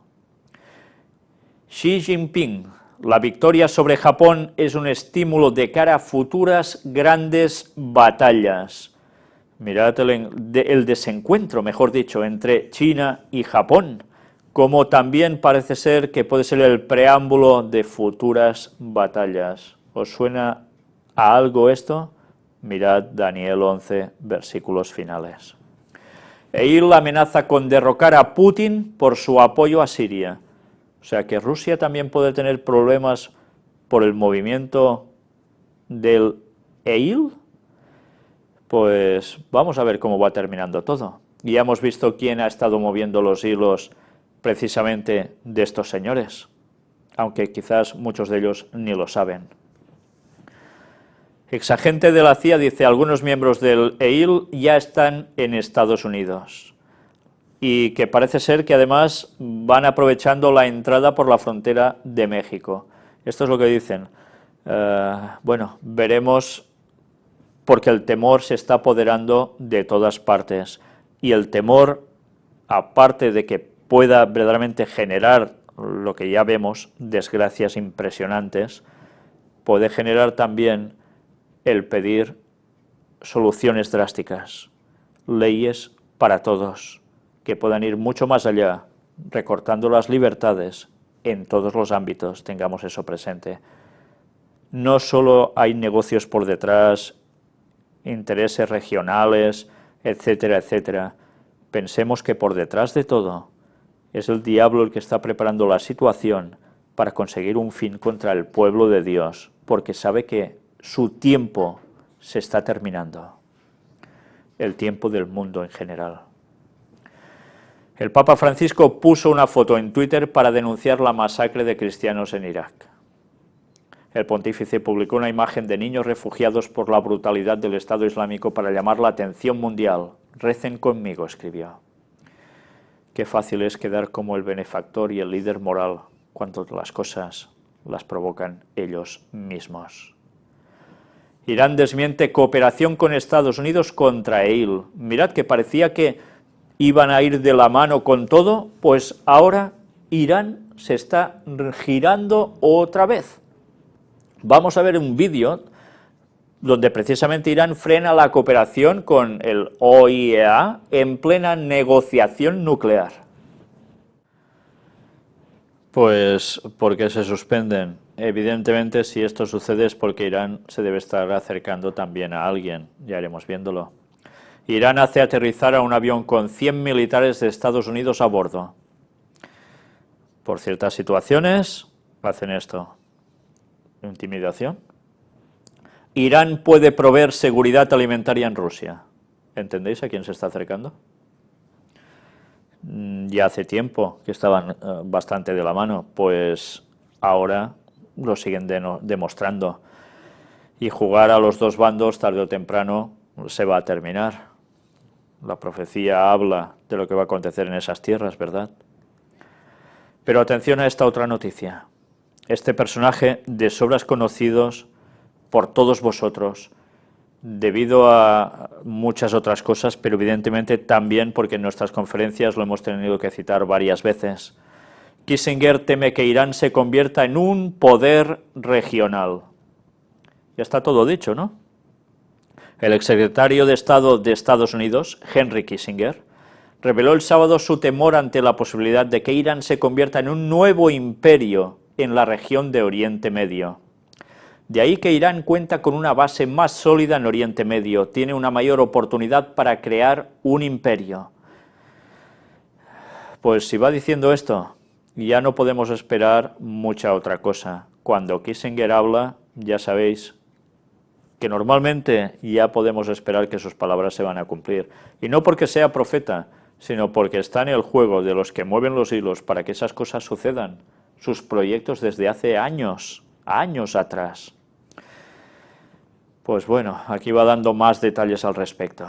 Xi Jinping, la victoria sobre Japón es un estímulo de cara a futuras grandes batallas. Mirad el desencuentro, mejor dicho, entre China y Japón, como también parece ser que puede ser el preámbulo de futuras batallas. ¿Os suena a algo esto? Mirad Daniel 11, versículos finales. EIL amenaza con derrocar a Putin por su apoyo a Siria. O sea que Rusia también puede tener problemas por el movimiento del EIL. Pues vamos a ver cómo va terminando todo. Y ya hemos visto quién ha estado moviendo los hilos precisamente de estos señores, aunque quizás muchos de ellos ni lo saben. Exagente de la CIA dice, algunos miembros del EIL ya están en Estados Unidos y que parece ser que además van aprovechando la entrada por la frontera de México. Esto es lo que dicen. Bueno, veremos, porque el temor se está apoderando de todas partes y el temor, aparte de que pueda verdaderamente generar lo que ya vemos, desgracias impresionantes, puede generar también el pedir soluciones drásticas, leyes para todos, que puedan ir mucho más allá, recortando las libertades en todos los ámbitos, tengamos eso presente. No solo hay negocios por detrás intereses regionales, etcétera, etcétera. Pensemos que por detrás de todo es el diablo el que está preparando la situación para conseguir un fin contra el pueblo de Dios, porque sabe que su tiempo se está terminando, el tiempo del mundo en general. El Papa Francisco puso una foto en Twitter para denunciar la masacre de cristianos en Irak. El pontífice publicó una imagen de niños refugiados por la brutalidad del Estado Islámico para llamar la atención mundial. Recen conmigo, escribió. Qué fácil es quedar como el benefactor y el líder moral cuando las cosas las provocan ellos mismos. Irán desmiente cooperación con Estados Unidos contra EIL. Mirad que parecía que iban a ir de la mano con todo, pues ahora Irán se está girando otra vez. Vamos a ver un vídeo donde precisamente Irán frena la cooperación con el OIEA en plena negociación nuclear. Pues, ¿por qué se suspenden? Evidentemente, si esto sucede es porque Irán se debe estar acercando también a alguien, ya iremos viéndolo. Irán hace aterrizar a un avión con 100 militares de Estados Unidos a bordo. Por ciertas situaciones, hacen esto. Intimidación. Irán puede proveer seguridad alimentaria en Rusia. ¿Entendéis a quién se está acercando? Ya hace tiempo que estaban bastante de la mano, pues ahora lo siguen demostrando. Y jugar a los dos bandos, tarde o temprano, se va a terminar. La profecía habla de lo que va a acontecer en esas tierras, ¿verdad? Pero atención a esta otra noticia. Este personaje de sobras conocidos por todos vosotros, debido a muchas otras cosas, pero evidentemente también porque en nuestras conferencias lo hemos tenido que citar varias veces. Kissinger teme que Irán se convierta en un poder regional. Ya está todo dicho, ¿no? El exsecretario de Estado de Estados Unidos, Henry Kissinger, reveló el sábado su temor ante la posibilidad de que Irán se convierta en un nuevo imperio en la región de Oriente Medio. De ahí que Irán cuenta con una base más sólida en Oriente Medio, tiene una mayor oportunidad para crear un imperio. Pues si va diciendo esto, ya no podemos esperar mucha otra cosa. Cuando Kissinger habla, ya sabéis que normalmente ya podemos esperar que sus palabras se van a cumplir. Y no porque sea profeta, sino porque está en el juego de los que mueven los hilos para que esas cosas sucedan. Sus proyectos desde hace años atrás. Pues bueno, aquí va dando más detalles al respecto.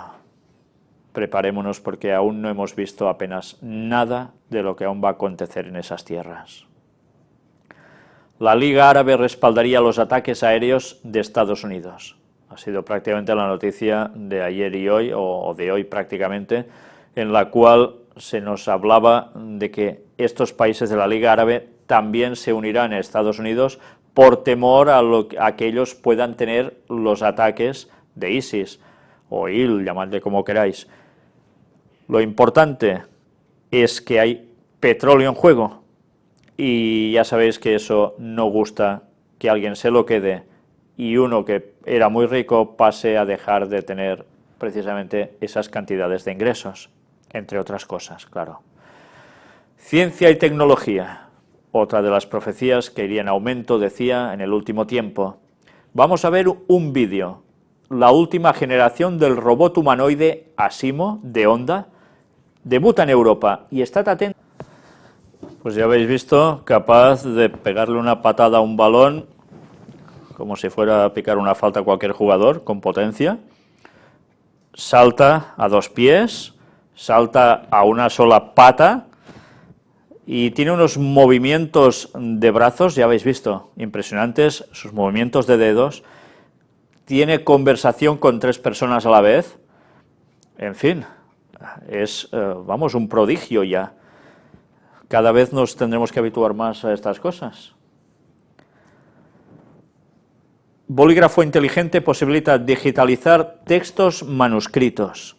Preparémonos porque aún no hemos visto apenas nada de lo que aún va a acontecer en esas tierras. La Liga Árabe respaldaría los ataques aéreos de Estados Unidos. Ha sido prácticamente la noticia de ayer y hoy, o de hoy prácticamente, en la cual se nos hablaba de que estos países de la Liga Árabe también se unirán a Estados Unidos por temor a que ellos puedan tener los ataques de ISIS, o IL, llamadle como queráis. Lo importante es que hay petróleo en juego, y ya sabéis que eso no gusta, que alguien se lo quede, y uno que era muy rico pase a dejar de tener precisamente esas cantidades de ingresos, entre otras cosas, claro. Ciencia y tecnología. Otra de las profecías que iría en aumento, decía, en el último tiempo. Vamos a ver un vídeo. La última generación del robot humanoide Asimo, de Honda, debuta en Europa. Y estad atentos. Pues ya habéis visto, capaz de pegarle una patada a un balón, como si fuera a picar una falta a cualquier jugador, con potencia. Salta a dos pies, salta a una sola pata, y tiene unos movimientos de brazos, ya habéis visto, impresionantes, sus movimientos de dedos, tiene conversación con 3 personas a la vez, en fin, es, vamos, un prodigio ya. Cada vez nos tendremos que habituar más a estas cosas. Bolígrafo inteligente posibilita digitalizar textos manuscritos.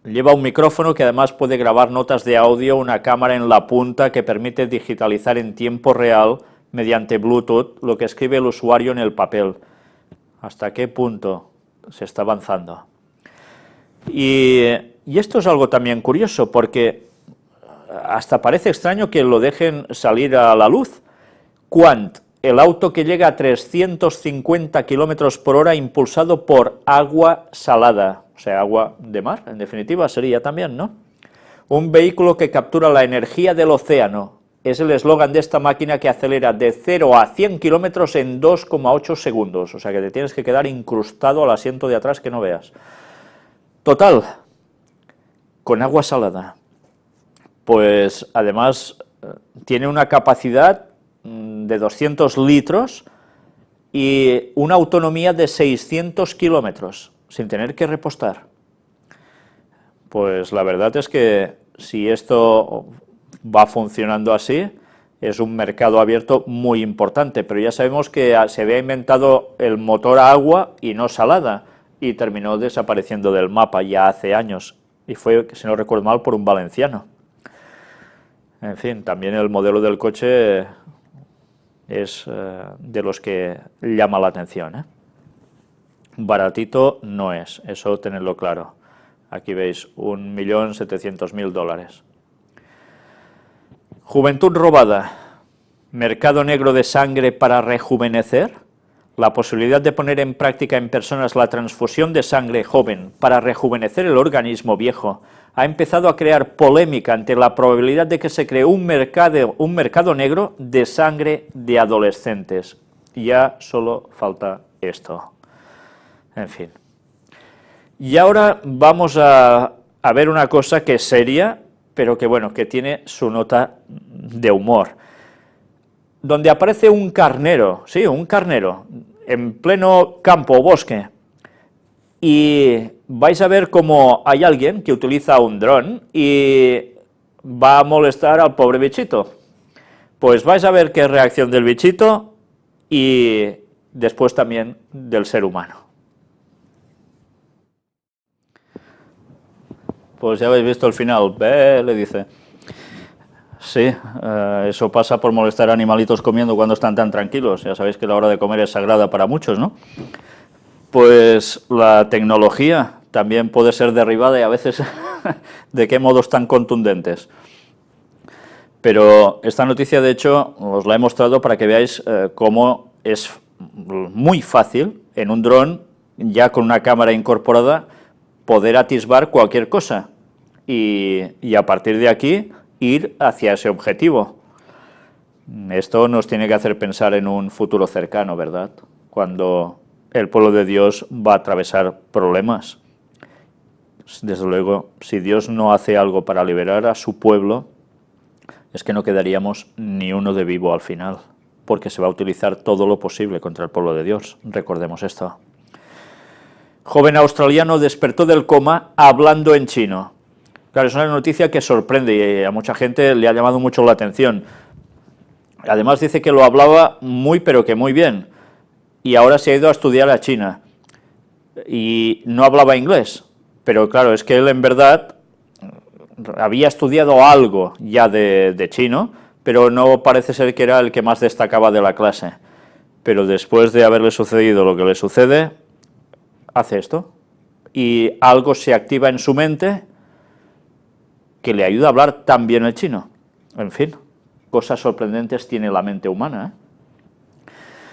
Lleva un micrófono que además puede grabar notas de audio, una cámara en la punta que permite digitalizar en tiempo real, mediante Bluetooth, lo que escribe el usuario en el papel. ¿Hasta qué punto se está avanzando. Y esto es algo también curioso, porque hasta parece extraño que lo dejen salir a la luz. Quant, el auto que llega a 350 kilómetros por hora impulsado por agua salada, o sea, agua de mar, en definitiva, sería también, ¿no? Un vehículo que captura la energía del océano. Es el eslogan de esta máquina que acelera de 0 a 100 kilómetros en 2,8 segundos, o sea que te tienes que quedar incrustado al asiento de atrás que no veas. Total, con agua salada. Pues además tiene una capacidad de 200 litros y una autonomía de 600 kilómetros, sin tener que repostar. Pues la verdad es que si esto va funcionando así, es un mercado abierto muy importante, pero ya sabemos que se había inventado el motor a agua y no salada, y terminó desapareciendo del mapa ya hace años, y fue, si no recuerdo mal, por un valenciano. En fin, también el modelo del coche es de los que llama la atención, ¿eh? Baratito no es, eso tenedlo claro. Aquí veis, 1.700.000 dólares. Juventud robada, mercado negro de sangre para rejuvenecer. La posibilidad de poner en práctica en personas la transfusión de sangre joven para rejuvenecer el organismo viejo ha empezado a crear polémica ante la probabilidad de que se cree un mercado negro de sangre de adolescentes. Ya solo falta esto. En fin. Y ahora vamos a ver una cosa que es seria, pero que bueno, que tiene su nota de humor. Donde aparece un carnero, sí, un carnero, en pleno campo o bosque, y vais a ver cómo hay alguien que utiliza un dron y va a molestar al pobre bichito. Pues vais a ver qué reacción del bichito y después también del ser humano. Pues ya habéis visto el final, le dice. Sí, eso pasa por molestar a animalitos comiendo cuando están tan tranquilos. Ya sabéis que la hora de comer es sagrada para muchos, ¿no? Pues la tecnología también puede ser derribada y a veces de qué modos tan contundentes. Pero esta noticia, de hecho, os la he mostrado para que veáis cómo es muy fácil en un dron, ya con una cámara incorporada, poder atisbar cualquier cosa y a partir de aquí ir hacia ese objetivo. Esto nos tiene que hacer pensar en un futuro cercano, ¿verdad? Cuando el pueblo de Dios va a atravesar problemas. Desde luego, si Dios no hace algo para liberar a su pueblo, es que no quedaríamos ni uno de vivo al final, porque se va a utilizar todo lo posible contra el pueblo de Dios. Recordemos esto. Joven australiano despertó del coma hablando en chino. Claro, es una noticia que sorprende y a mucha gente le ha llamado mucho la atención. Además dice que lo hablaba muy pero que muy bien, y ahora se ha ido a estudiar a China, y no hablaba inglés, pero claro, es que él en verdad había estudiado algo ya de chino, pero no parece ser que era el que más destacaba de la clase. Pero después de haberle sucedido lo que le sucede, hace esto, y algo se activa en su mente que le ayuda a hablar tan bien el chino. En fin, cosas sorprendentes tiene la mente humana, ¿eh?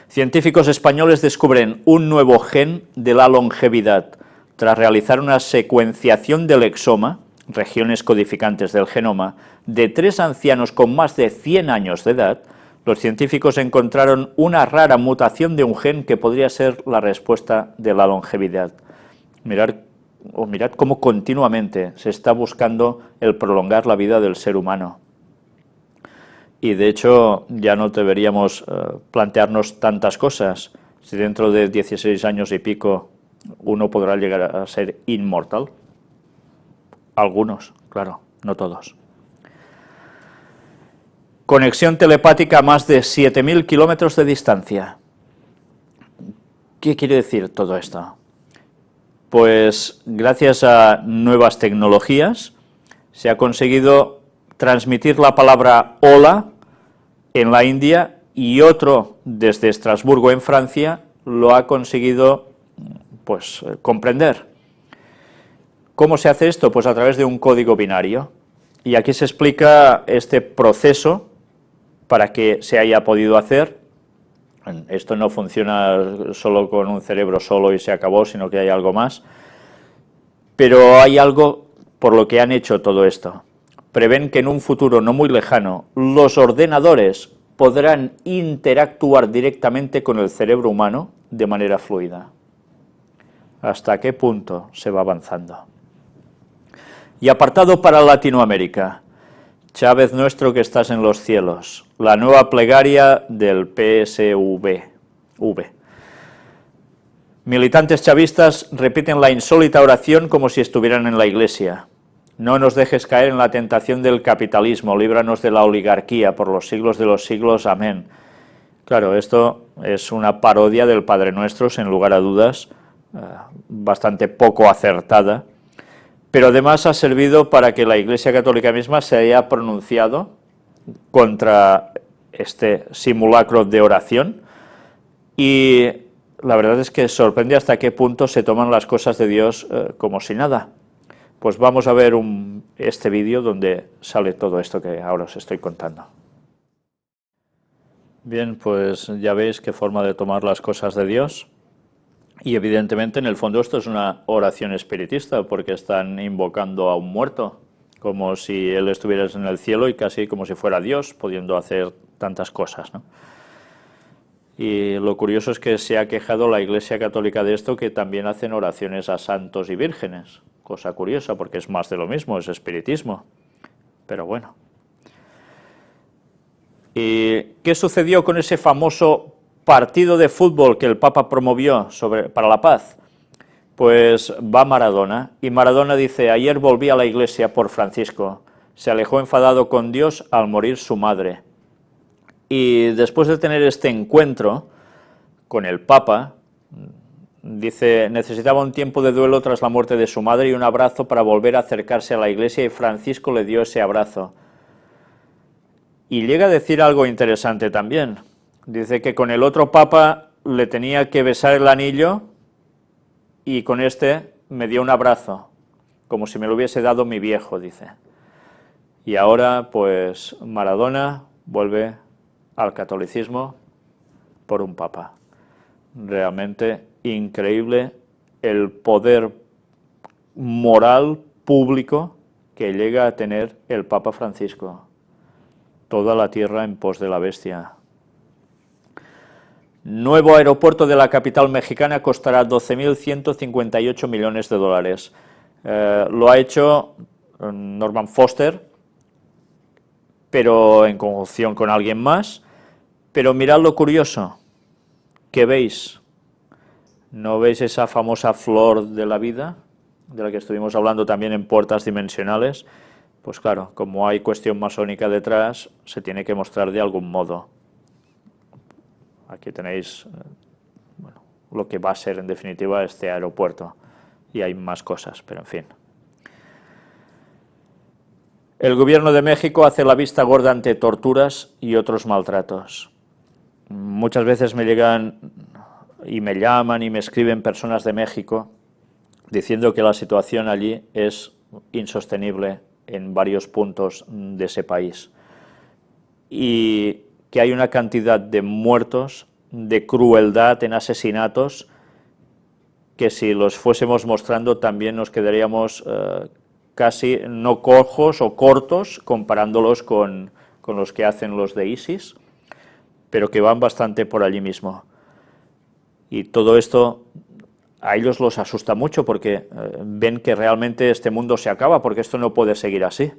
Científicos españoles descubren un nuevo gen de la longevidad. Tras realizar una secuenciación del exoma, regiones codificantes del genoma, de 3 ancianos con más de 100 años de edad, los científicos encontraron una rara mutación de un gen que podría ser la respuesta de la longevidad. Mirad cómo continuamente se está buscando el prolongar la vida del ser humano. Y de hecho ya no deberíamos plantearnos tantas cosas. Si dentro de 16 años y pico uno podrá llegar a ser inmortal. Algunos, claro, no todos. Conexión telepática a más de 7.000 kilómetros de distancia. ¿Qué quiere decir todo esto? Pues gracias a nuevas tecnologías se ha conseguido transmitir la palabra hola en la India, y otro desde Estrasburgo en Francia lo ha conseguido pues, comprender. ¿Cómo se hace esto? Pues a través de un código binario. Y aquí se explica este proceso para que se haya podido hacer. Esto no funciona solo con un cerebro solo y se acabó, sino que hay algo más. Pero hay algo por lo que han hecho todo esto. Prevén que en un futuro no muy lejano los ordenadores podrán interactuar directamente con el cerebro humano de manera fluida. ¿Hasta qué punto se va avanzando? Y apartado para Latinoamérica, Chávez nuestro que estás en los cielos, la nueva plegaria del PSV. Militantes chavistas repiten la insólita oración como si estuvieran en la iglesia. No nos dejes caer en la tentación del capitalismo, líbranos de la oligarquía, por los siglos de los siglos, amén. Claro, esto es una parodia del Padre Nuestro, sin lugar a dudas, bastante poco acertada, pero además ha servido para que la Iglesia Católica misma se haya pronunciado contra este simulacro de oración, y la verdad es que sorprende hasta qué punto se toman las cosas de Dios como si nada. Pues vamos a ver este vídeo donde sale todo esto que ahora os estoy contando. Bien, pues ya veis qué forma de tomar las cosas de Dios. Y evidentemente en el fondo esto es una oración espiritista, porque están invocando a un muerto, como si él estuviera en el cielo y casi como si fuera Dios, pudiendo hacer tantas cosas, ¿no? Y lo curioso es que se ha quejado la Iglesia Católica de esto, que también hacen oraciones a santos y vírgenes. Cosa curiosa, porque es más de lo mismo, es espiritismo. Pero bueno. ¿Y qué sucedió con ese famoso partido de fútbol que el Papa promovió para la paz? Pues va Maradona, y Maradona dice: ayer volví a la iglesia por Francisco, se alejó enfadado con Dios al morir su madre. Y después de tener este encuentro con el Papa, dice, necesitaba un tiempo de duelo tras la muerte de su madre y un abrazo para volver a acercarse a la iglesia, y Francisco le dio ese abrazo. Y llega a decir algo interesante también. Dice que con el otro Papa le tenía que besar el anillo y con este me dio un abrazo, como si me lo hubiese dado mi viejo, dice. Y ahora, pues, Maradona vuelve al catolicismo por un Papa. Realmente increíble el poder moral público que llega a tener el Papa Francisco. Toda la tierra en pos de la bestia. Nuevo aeropuerto de la capital mexicana costará 12.158 millones de dólares. Lo ha hecho Norman Foster, pero en conjunción con alguien más. Pero mirad lo curioso, ¿qué veis? ¿No veis esa famosa flor de la vida, de la que estuvimos hablando también en Puertas Dimensionales? Pues claro, como hay cuestión masónica detrás, se tiene que mostrar de algún modo. Aquí tenéis bueno, lo que va a ser en definitiva este aeropuerto, y hay más cosas, pero en fin. El gobierno de México hace la vista gorda ante torturas y otros maltratos. Muchas veces me llegan y me llaman y me escriben personas de México diciendo que la situación allí es insostenible en varios puntos de ese país, y que hay una cantidad de muertos, de crueldad en asesinatos, que si los fuésemos mostrando también nos quedaríamos casi no cojos o cortos comparándolos con los que hacen los de ISIS, pero que van bastante por allí mismo. Y todo esto a ellos los asusta mucho, porque ven que realmente este mundo se acaba, porque esto no puede seguir así.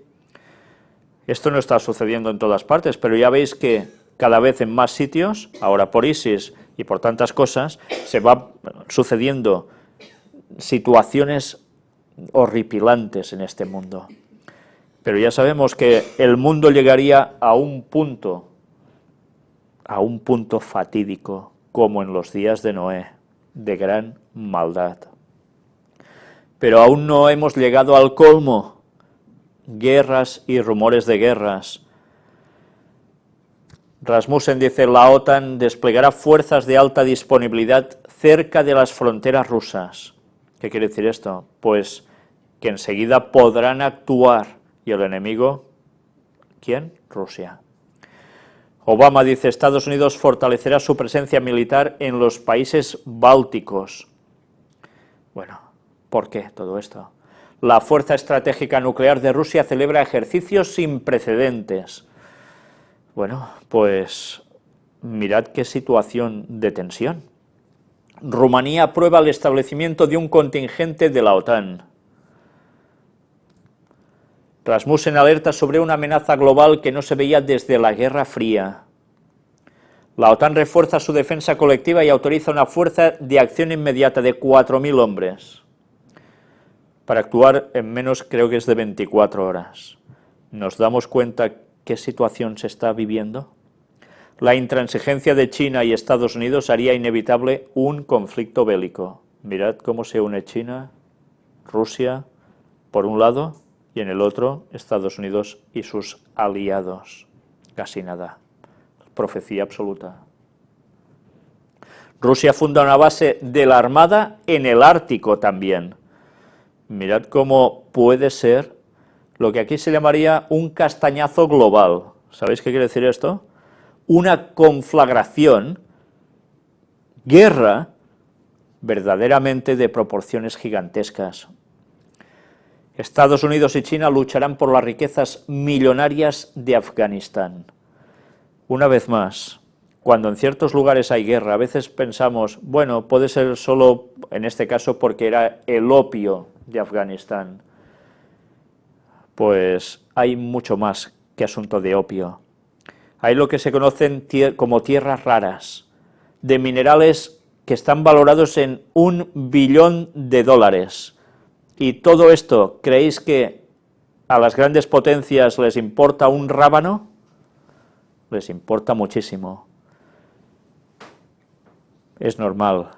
Esto no está sucediendo en todas partes, pero ya veis que cada vez en más sitios, ahora por ISIS y por tantas cosas, se va sucediendo situaciones horripilantes en este mundo. Pero ya sabemos que el mundo llegaría a un punto fatídico, como en los días de Noé, de gran maldad. Pero aún no hemos llegado al colmo. Guerras y rumores de guerras. Rasmussen dice, la OTAN desplegará fuerzas de alta disponibilidad cerca de las fronteras rusas. ¿Qué quiere decir esto? Pues que enseguida podrán actuar. ¿Y el enemigo? ¿Quién? Rusia. Obama dice, Estados Unidos fortalecerá su presencia militar en los países bálticos. Bueno, ¿por qué todo esto? La Fuerza Estratégica Nuclear de Rusia celebra ejercicios sin precedentes. Bueno, pues mirad qué situación de tensión. Rumanía aprueba el establecimiento de un contingente de la OTAN. Rasmussen alerta sobre una amenaza global que no se veía desde la Guerra Fría. La OTAN refuerza su defensa colectiva y autoriza una fuerza de acción inmediata de 4.000 hombres para actuar en menos, creo que es de 24 horas. ¿Nos damos cuenta qué situación se está viviendo? La intransigencia de China y Estados Unidos haría inevitable un conflicto bélico. Mirad cómo se une China, Rusia, por un lado, y en el otro, Estados Unidos y sus aliados. Casi nada. Profecía absoluta. Rusia funda una base de la Armada en el Ártico también. Mirad cómo puede ser lo que aquí se llamaría un castañazo global. ¿Sabéis qué quiere decir esto? Una conflagración, guerra, verdaderamente de proporciones gigantescas. Estados Unidos y China lucharán por las riquezas millonarias de Afganistán. Una vez más, cuando en ciertos lugares hay guerra, a veces pensamos, bueno, puede ser solo, en este caso, porque era el opio de Afganistán. Pues hay mucho más que asunto de opio. Hay lo que se conocen como tierras raras, de minerales que están valorados en $1 billón. Y todo esto, ¿creéis que a las grandes potencias les importa un rábano? Les importa muchísimo. Es normal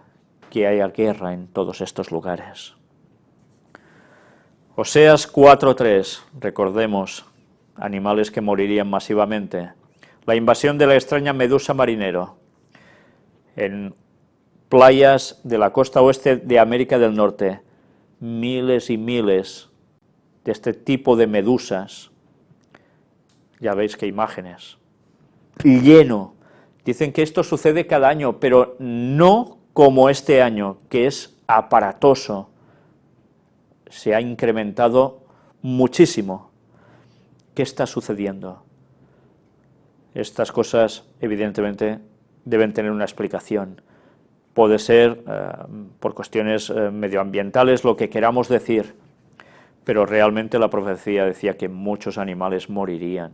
que haya guerra en todos estos lugares. Oseas 4:3, recordemos, animales que morirían masivamente. La invasión de la extraña medusa marinero en playas de la costa oeste de América del Norte. Miles y miles de este tipo de medusas. Ya veis qué imágenes. Lleno. Dicen que esto sucede cada año, pero no como este año, que es aparatoso. Se ha incrementado muchísimo. ¿Qué está sucediendo? Estas cosas, evidentemente, deben tener una explicación. Puede ser por cuestiones medioambientales, lo que queramos decir, pero realmente la profecía decía que muchos animales morirían.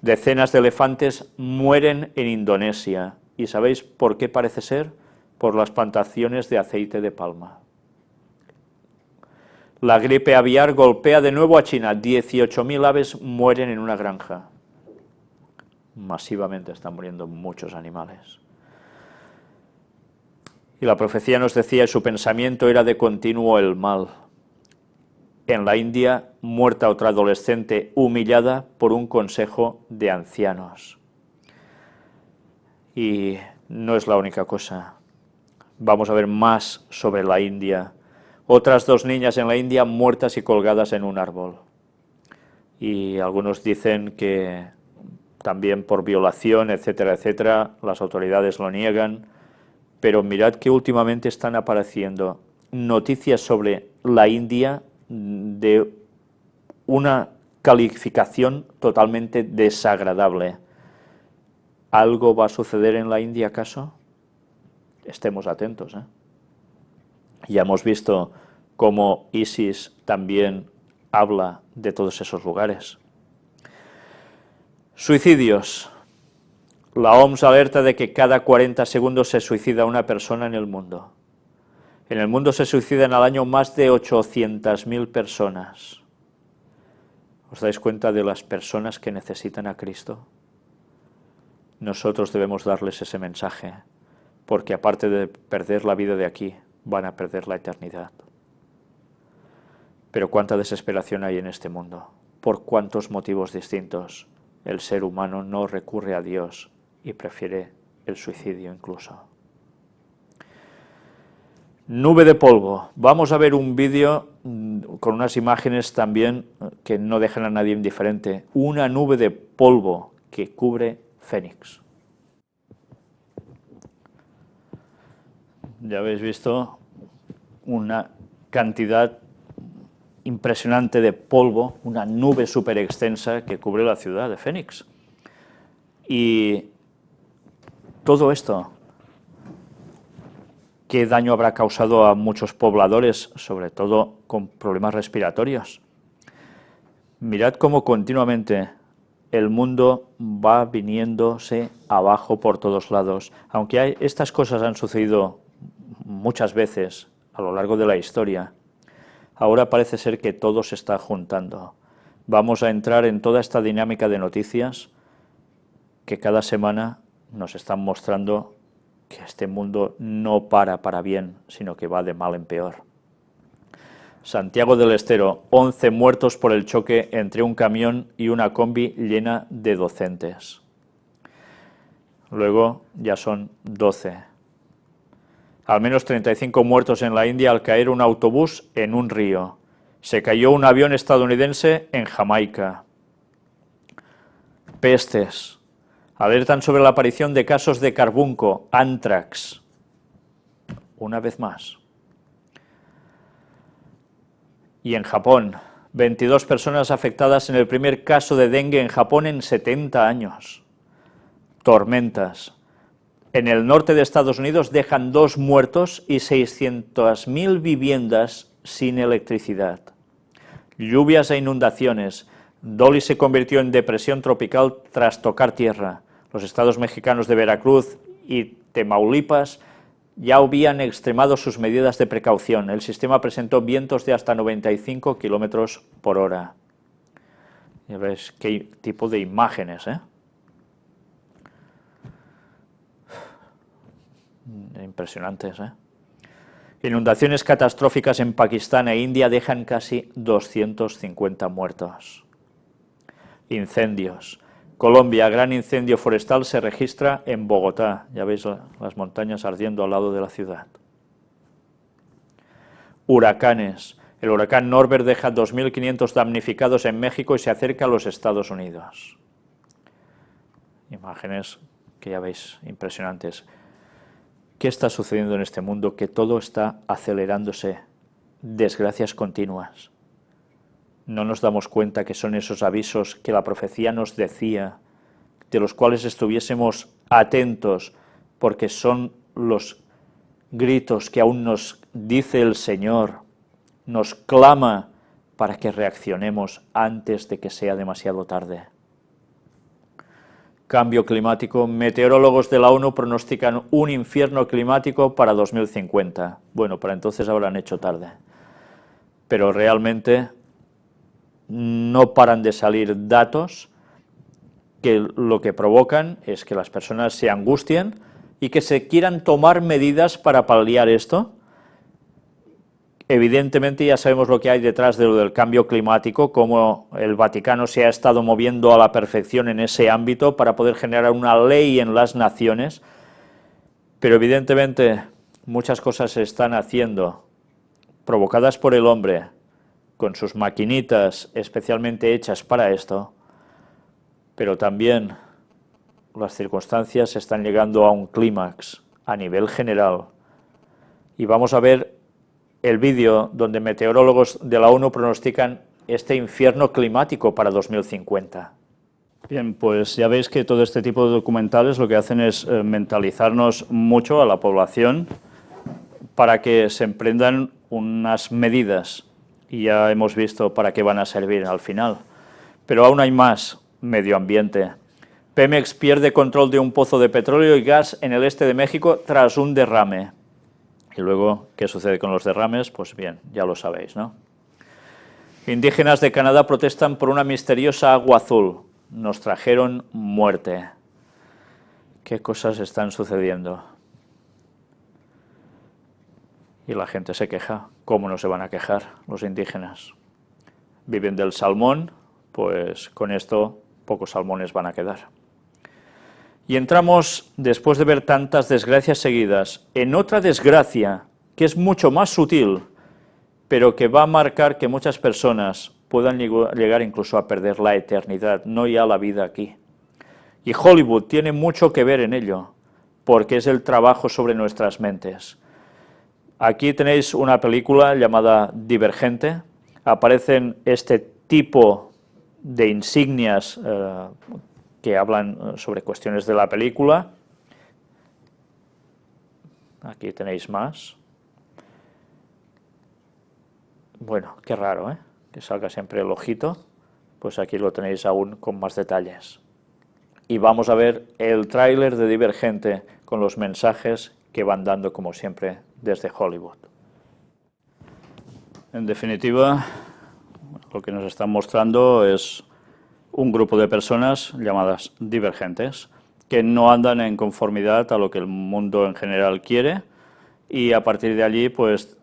Decenas de elefantes mueren en Indonesia. ¿Y sabéis por qué parece ser? Por las plantaciones de aceite de palma. La gripe aviar golpea de nuevo a China. 18.000 aves mueren en una granja. Masivamente están muriendo muchos animales. Y la profecía nos decía, su pensamiento era de continuo el mal. En la India, muerta otra adolescente humillada por un consejo de ancianos. Y no es la única cosa. Vamos a ver más sobre la India. Otras 2 niñas en la India muertas y colgadas en un árbol. Y algunos dicen que también por violación, etcétera, etcétera, las autoridades lo niegan. Pero mirad que últimamente están apareciendo noticias sobre la India de una calificación totalmente desagradable. ¿Algo va a suceder en la India acaso? Estemos atentos, ¿eh? Ya hemos visto cómo ISIS también habla de todos esos lugares. Suicidios. La OMS alerta de que cada 40 segundos se suicida una persona en el mundo. En el mundo se suicidan al año más de 800.000 personas. ¿Os dais cuenta de las personas que necesitan a Cristo? Nosotros debemos darles ese mensaje, porque aparte de perder la vida de aquí, van a perder la eternidad. Pero cuánta desesperación hay en este mundo. Por cuántos motivos distintos el ser humano no recurre a Dios y prefiere el suicidio incluso. Nube de polvo. Vamos a ver un vídeo con unas imágenes también que no dejan a nadie indiferente. Una nube de polvo que cubre Phoenix. Ya habéis visto una cantidad impresionante de polvo, una nube súper extensa que cubre la ciudad de Phoenix. Y todo esto, ¿qué daño habrá causado a muchos pobladores, sobre todo con problemas respiratorios? Mirad cómo continuamente el mundo va viniéndose abajo por todos lados. Aunque estas cosas han sucedido muchas veces a lo largo de la historia, ahora parece ser que todo se está juntando. Vamos a entrar en toda esta dinámica de noticias que cada semana nos están mostrando que este mundo no para bien, sino que va de mal en peor. Santiago del Estero, 11 muertos por el choque entre un camión y una combi llena de docentes. Luego ya son 12. Al menos 35 muertos en la India al caer un autobús en un río. Se cayó un avión estadounidense en Jamaica. Pestes. Alertan sobre la aparición de casos de carbunco, anthrax. Una vez más. Y en Japón, 22 personas afectadas en el primer caso de dengue en Japón en 70 años. Tormentas. En el norte de Estados Unidos dejan 2 muertos y 600.000 viviendas sin electricidad. Lluvias e inundaciones. Dolly se convirtió en depresión tropical tras tocar tierra. Los estados mexicanos de Veracruz y Tamaulipas ya habían extremado sus medidas de precaución. El sistema presentó vientos de hasta 95 kilómetros por hora. Ya ves qué tipo de imágenes, ¿eh? Impresionantes, ¿eh? Inundaciones catastróficas en Pakistán e India dejan casi 250 muertos. Incendios. Colombia, gran incendio forestal se registra en Bogotá. Ya veis las montañas ardiendo al lado de la ciudad. Huracanes. El huracán Norbert deja 2.500 damnificados en México y se acerca a los Estados Unidos. Imágenes que ya veis impresionantes. ¿Qué está sucediendo en este mundo? Que todo está acelerándose. Desgracias continuas. No nos damos cuenta que son esos avisos que la profecía nos decía, de los cuales estuviésemos atentos, porque son los gritos que aún nos dice el Señor, nos clama para que reaccionemos antes de que sea demasiado tarde. Cambio climático. Meteorólogos de la ONU pronostican un infierno climático para 2050. Bueno, para entonces habrán hecho tarde. Pero realmente no paran de salir datos que lo que provocan es que las personas se angustien y que se quieran tomar medidas para paliar esto. Evidentemente ya sabemos lo que hay detrás de lo del cambio climático, cómo el Vaticano se ha estado moviendo a la perfección en ese ámbito para poder generar una ley en las naciones, pero evidentemente muchas cosas se están haciendo provocadas por el hombre, con sus maquinitas especialmente hechas para esto, pero también las circunstancias están llegando a un clímax a nivel general. Y vamos a ver el vídeo donde meteorólogos de la ONU pronostican este infierno climático para 2050. Bien, pues ya veis que todo este tipo de documentales lo que hacen es mentalizarnos mucho a la población para que se emprendan unas medidas. Y ya hemos visto para qué van a servir al final. Pero aún hay más. Medio ambiente. Pemex pierde control de un pozo de petróleo y gas en el este de México tras un derrame. Y luego, ¿qué sucede con los derrames? Pues bien, ya lo sabéis, ¿no? Indígenas de Canadá protestan por una misteriosa agua azul. Nos trajeron muerte. ¿Qué cosas están sucediendo? Y la gente se queja. ¿Cómo no se van a quejar los indígenas? Viven del salmón, pues con esto pocos salmones van a quedar. Y entramos, después de ver tantas desgracias seguidas, en otra desgracia que es mucho más sutil, pero que va a marcar que muchas personas puedan llegar incluso a perder la eternidad, no ya la vida aquí. Y Hollywood tiene mucho que ver en ello, porque es el trabajo sobre nuestras mentes. Aquí tenéis una película llamada Divergente. Aparecen este tipo de insignias que hablan sobre cuestiones de la película. Aquí tenéis más. Bueno, qué raro, ¿eh? Que salga siempre el ojito. Pues aquí lo tenéis aún con más detalles. Y vamos a ver el tráiler de Divergente con los mensajes que van dando, como siempre, desde Hollywood. En definitiva, lo que nos están mostrando es un grupo de personas llamadas divergentes, que no andan en conformidad a lo que el mundo en general quiere, y a partir de allí, pues,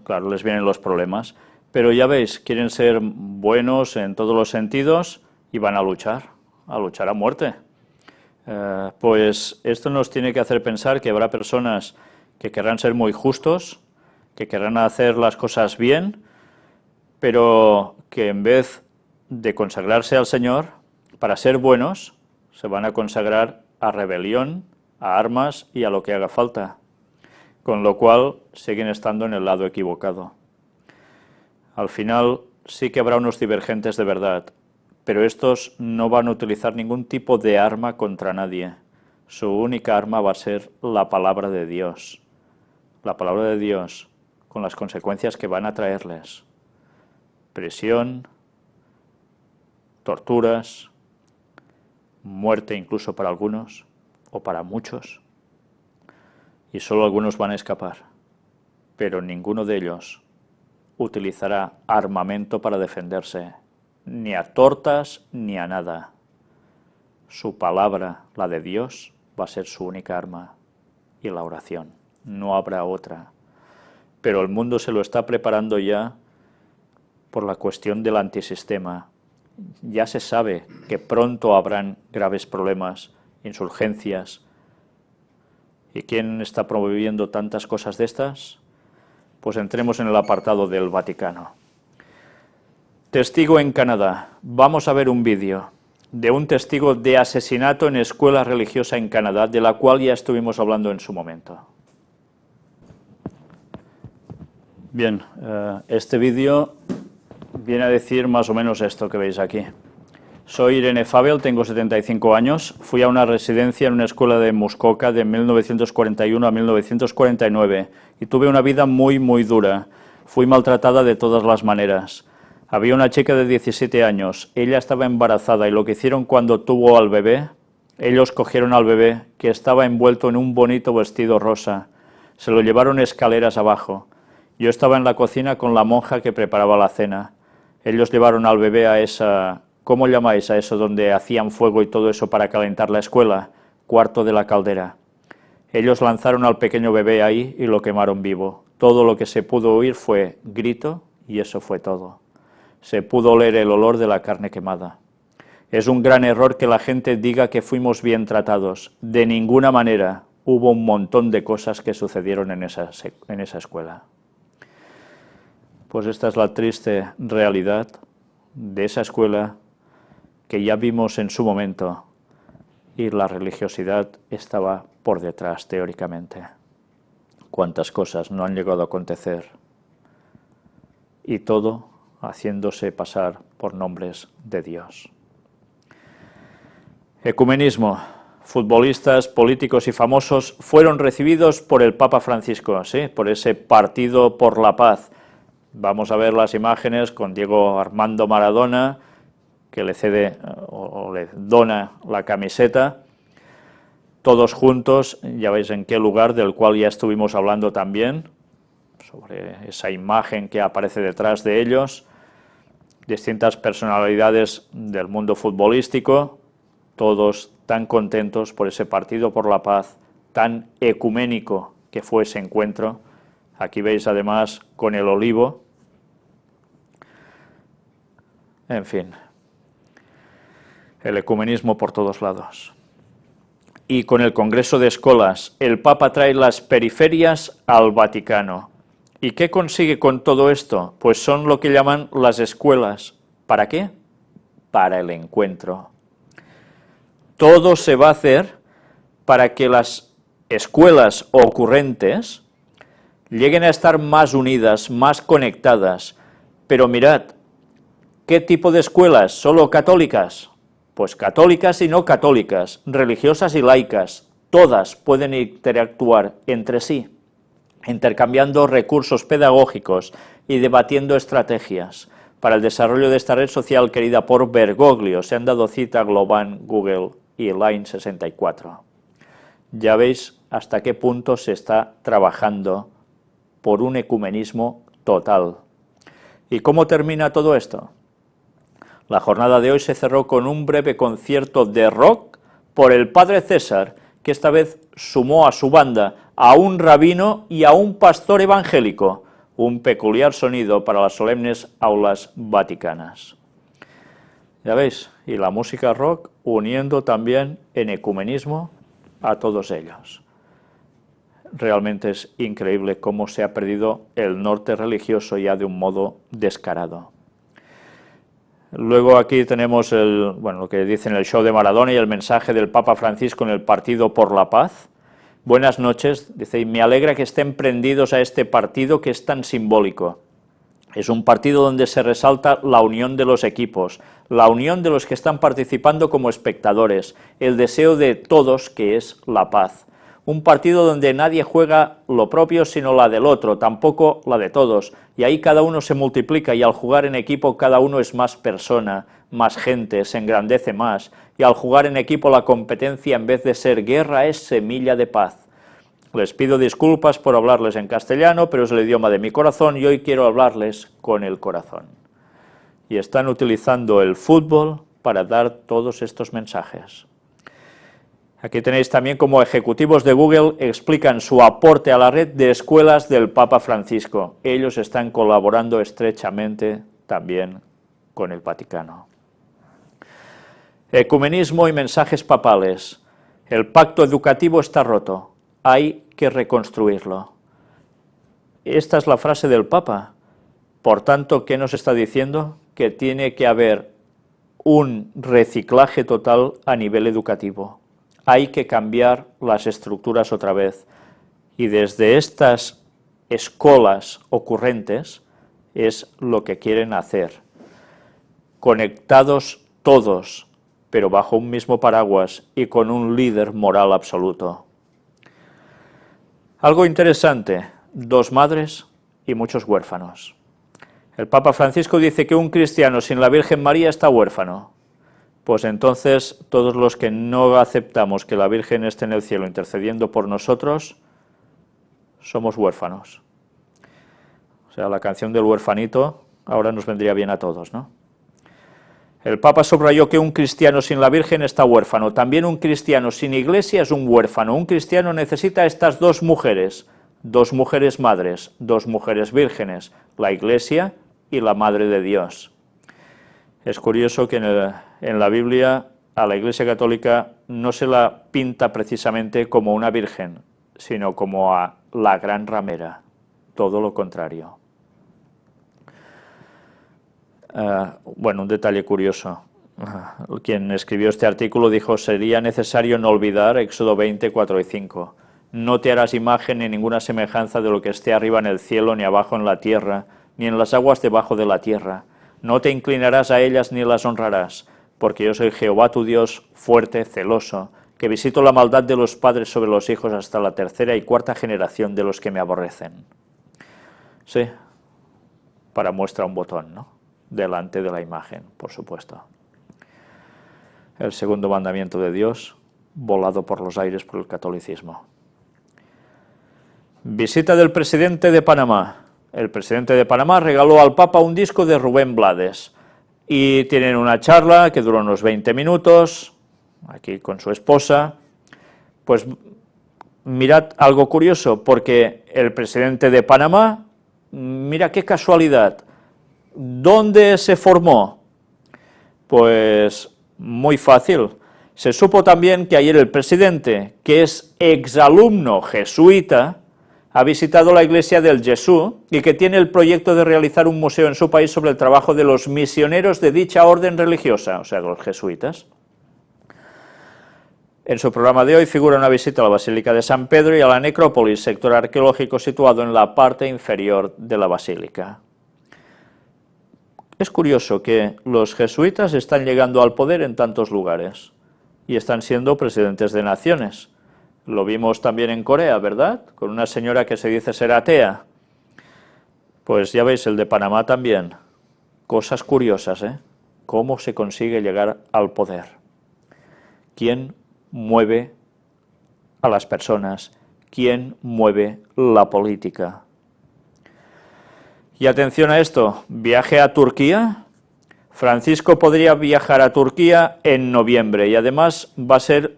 claro, les vienen los problemas. Pero ya veis, quieren ser buenos en todos los sentidos y van a luchar a muerte. Pues esto nos tiene que hacer pensar que habrá personas que querrán ser muy justos, que querrán hacer las cosas bien, pero que en vez de consagrarse al Señor, para ser buenos, se van a consagrar a rebelión, a armas y a lo que haga falta, con lo cual siguen estando en el lado equivocado. Al final sí que habrá unos divergentes de verdad, pero estos no van a utilizar ningún tipo de arma contra nadie. Su única arma va a ser la palabra de Dios. La palabra de Dios, con las consecuencias que van a traerles. Prisión, torturas, muerte incluso para algunos, o para muchos. Y solo algunos van a escapar, pero ninguno de ellos utilizará armamento para defenderse, ni a tortas ni a nada. Su palabra, la de Dios, va a ser su única arma, y la oración. No habrá otra. Pero el mundo se lo está preparando ya por la cuestión del antisistema. Ya se sabe que pronto habrán graves problemas, insurgencias. ¿Y quién está promoviendo tantas cosas de estas? Pues entremos en el apartado del Vaticano. Testigo en Canadá. Vamos a ver un vídeo de un testigo de asesinato en escuela religiosa en Canadá, de la cual ya estuvimos hablando en su momento. Bien, este vídeo viene a decir más o menos esto que veis aquí. Soy Irene Fabel, tengo 75 años, fui a una residencia en una escuela de Muskoka de 1941 a 1949 y tuve una vida muy dura. Fui maltratada de todas las maneras. Había una chica de 17 años, ella estaba embarazada y lo que hicieron cuando tuvo al bebé, ellos cogieron al bebé que estaba envuelto en un bonito vestido rosa, se lo llevaron escaleras abajo. Yo estaba en la cocina con la monja que preparaba la cena. Ellos llevaron al bebé a esa... ¿Cómo llamáis a eso donde hacían fuego y todo eso para calentar la escuela? Cuarto de la caldera. Ellos lanzaron al pequeño bebé ahí y lo quemaron vivo. Todo lo que se pudo oír fue grito y eso fue todo. Se pudo oler el olor de la carne quemada. Es un gran error que la gente diga que fuimos bien tratados. De ninguna manera. Hubo un montón de cosas que sucedieron en esa escuela. Pues esta es la triste realidad de esa escuela que ya vimos en su momento, y la religiosidad estaba por detrás, teóricamente. Cuántas cosas no han llegado a acontecer, y todo haciéndose pasar por nombres de Dios. Ecumenismo. Futbolistas, políticos y famosos fueron recibidos por el Papa Francisco, ¿sí? Por ese Partido por la Paz. Vamos a ver las imágenes con Diego Armando Maradona, que le cede o le dona la camiseta, todos juntos, ya veis en qué lugar, del cual ya estuvimos hablando también, sobre esa imagen que aparece detrás de ellos, distintas personalidades del mundo futbolístico, todos tan contentos por ese Partido por la Paz, tan ecuménico que fue ese encuentro. Aquí veis además con el olivo. En fin, el ecumenismo por todos lados. y con el Congreso de Escolas, el Papa trae las periferias al Vaticano. ¿Y qué consigue con todo esto? Pues son lo que llaman las escuelas. ¿Para qué? Para el encuentro. Todo se va a hacer para que las escuelas ocurrentes lleguen a estar más unidas, más conectadas. Pero mirad, ¿qué tipo de escuelas? ¿Solo católicas? Pues católicas y no católicas, religiosas y laicas, todas pueden interactuar entre sí, intercambiando recursos pedagógicos y debatiendo estrategias. Para el desarrollo de esta red social querida por Bergoglio se han dado cita Globan, Google y Line 64. Ya veis hasta qué punto se está trabajando por un ecumenismo total. ¿Y cómo termina todo esto? La jornada de hoy se cerró con un breve concierto de rock por el Padre César, que esta vez sumó a su banda a un rabino y a un pastor evangélico, un peculiar sonido para las solemnes aulas vaticanas. Ya veis, y la música rock uniendo también en ecumenismo a todos ellos. Realmente es increíble cómo se ha perdido el norte religioso ya de un modo descarado. Luego aquí tenemos lo que dicen el show de Maradona y el mensaje del Papa Francisco en el Partido por la Paz. Buenas noches, dice, y me alegra que estén prendidos a este partido que es tan simbólico. Es un partido donde se resalta la unión de los equipos, la unión de los que están participando como espectadores, el deseo de todos que es la paz. Un partido donde nadie juega lo propio sino la del otro, tampoco la de todos, y ahí cada uno se multiplica y al jugar en equipo cada uno es más persona, más gente, se engrandece más, y al jugar en equipo la competencia en vez de ser guerra es semilla de paz. Les pido disculpas por hablarles en castellano, pero es el idioma de mi corazón y hoy quiero hablarles con el corazón. Y están utilizando el fútbol para dar todos estos mensajes. Aquí tenéis también cómo ejecutivos de Google explican su aporte a la red de escuelas del Papa Francisco. Ellos están colaborando estrechamente también con el Vaticano. Ecumenismo y mensajes papales. El pacto educativo está roto. Hay que reconstruirlo. Esta es la frase del Papa. Por tanto, ¿qué nos está diciendo? Que tiene que haber un reciclaje total a nivel educativo. Hay que cambiar las estructuras otra vez. Y desde estas escuelas ocurrentes es lo que quieren hacer. Conectados todos, pero bajo un mismo paraguas y con un líder moral absoluto. Algo interesante, 2 madres y muchos huérfanos. El Papa Francisco dice que un cristiano sin la Virgen María está huérfano. Pues entonces todos los que no aceptamos que la Virgen esté en el cielo intercediendo por nosotros, somos huérfanos. O sea, la canción del huerfanito ahora nos vendría bien a todos, ¿no? El Papa subrayó que un cristiano sin la Virgen está huérfano. También un cristiano sin iglesia es un huérfano. Un cristiano necesita estas 2 mujeres madres, 2 mujeres vírgenes, la iglesia y la Madre de Dios. Es curioso que en la Biblia a la Iglesia Católica no se la pinta precisamente como una virgen, sino como a la gran ramera, todo lo contrario. Un detalle curioso. Quien escribió este artículo dijo, sería necesario no olvidar Éxodo 20, 4 y 5. No te harás imagen ni ninguna semejanza de lo que esté arriba en el cielo, ni abajo en la tierra, ni en las aguas debajo de la tierra. No te inclinarás a ellas ni las honrarás, porque yo soy Jehová tu Dios, fuerte, celoso, que visito la maldad de los padres sobre los hijos hasta la 3ª y 4ª generación de los que me aborrecen. Sí, para muestra un botón, ¿no? Delante de la imagen, por supuesto. El segundo mandamiento de Dios, volado por los aires por el catolicismo. Visita del presidente de Panamá. El presidente de Panamá regaló al Papa un disco de Rubén Blades y tienen una charla que duró unos 20 minutos, aquí con su esposa. Pues mirad algo curioso, porque el presidente de Panamá, mira qué casualidad, ¿dónde se formó? Pues muy fácil, Se supo también que ayer el presidente, que es exalumno jesuita, ha visitado la iglesia del Jesús y que tiene el proyecto de realizar un museo en su país sobre el trabajo de los misioneros de dicha orden religiosa, o sea, los jesuitas. En su programa de hoy figura una visita a la Basílica de San Pedro y a la necrópolis, sector arqueológico situado en la parte inferior de la basílica. Es curioso que los jesuitas están llegando al poder en tantos lugares y están siendo presidentes de naciones. Lo vimos también en Corea, ¿verdad? Con una señora que se dice ser atea. Pues ya veis, el de Panamá también. Cosas curiosas, ¿eh? Cómo se consigue llegar al poder. ¿Quién mueve a las personas? ¿Quién mueve la política? Y atención a esto, viaje a Turquía. Francisco podría viajar a Turquía en noviembre y además va a ser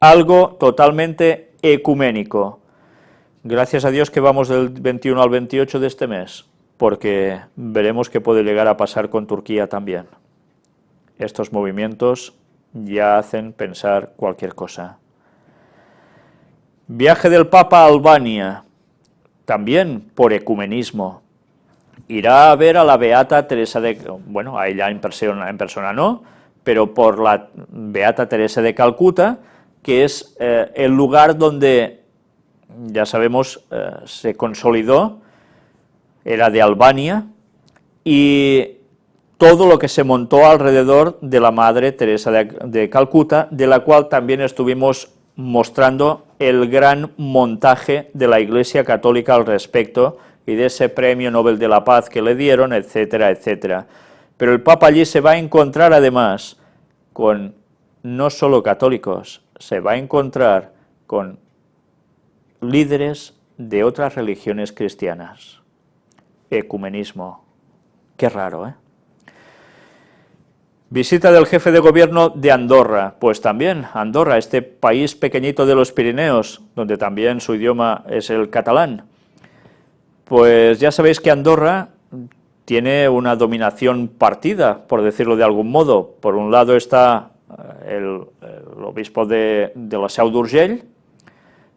algo totalmente ecuménico. Gracias a Dios que vamos del 21 al 28 de este mes, porque veremos qué puede llegar a pasar con Turquía también. Estos movimientos ya hacen pensar cualquier cosa. Viaje del Papa a Albania, también por ecumenismo. Irá a ver a la Beata Teresa de... Bueno, a ella en persona no, pero por la Beata Teresa de Calcuta, que es el lugar donde, ya sabemos, se consolidó, era de Albania, y todo lo que se montó alrededor de la Madre Teresa de Calcuta, de la cual también estuvimos mostrando el gran montaje de la Iglesia Católica al respecto, y de ese premio Nobel de la Paz que le dieron, etcétera, etcétera. Pero el Papa allí se va a encontrar además con no solo católicos, se va a encontrar con líderes de otras religiones cristianas. Ecumenismo. Qué raro, ¿eh? Visita del jefe de gobierno de Andorra. Pues también, Andorra, este país pequeñito de los Pirineos, donde también su idioma es el catalán. Pues ya sabéis que Andorra tiene una dominación partida, por decirlo de algún modo. Por un lado está el obispo de la Seu d'Urgell,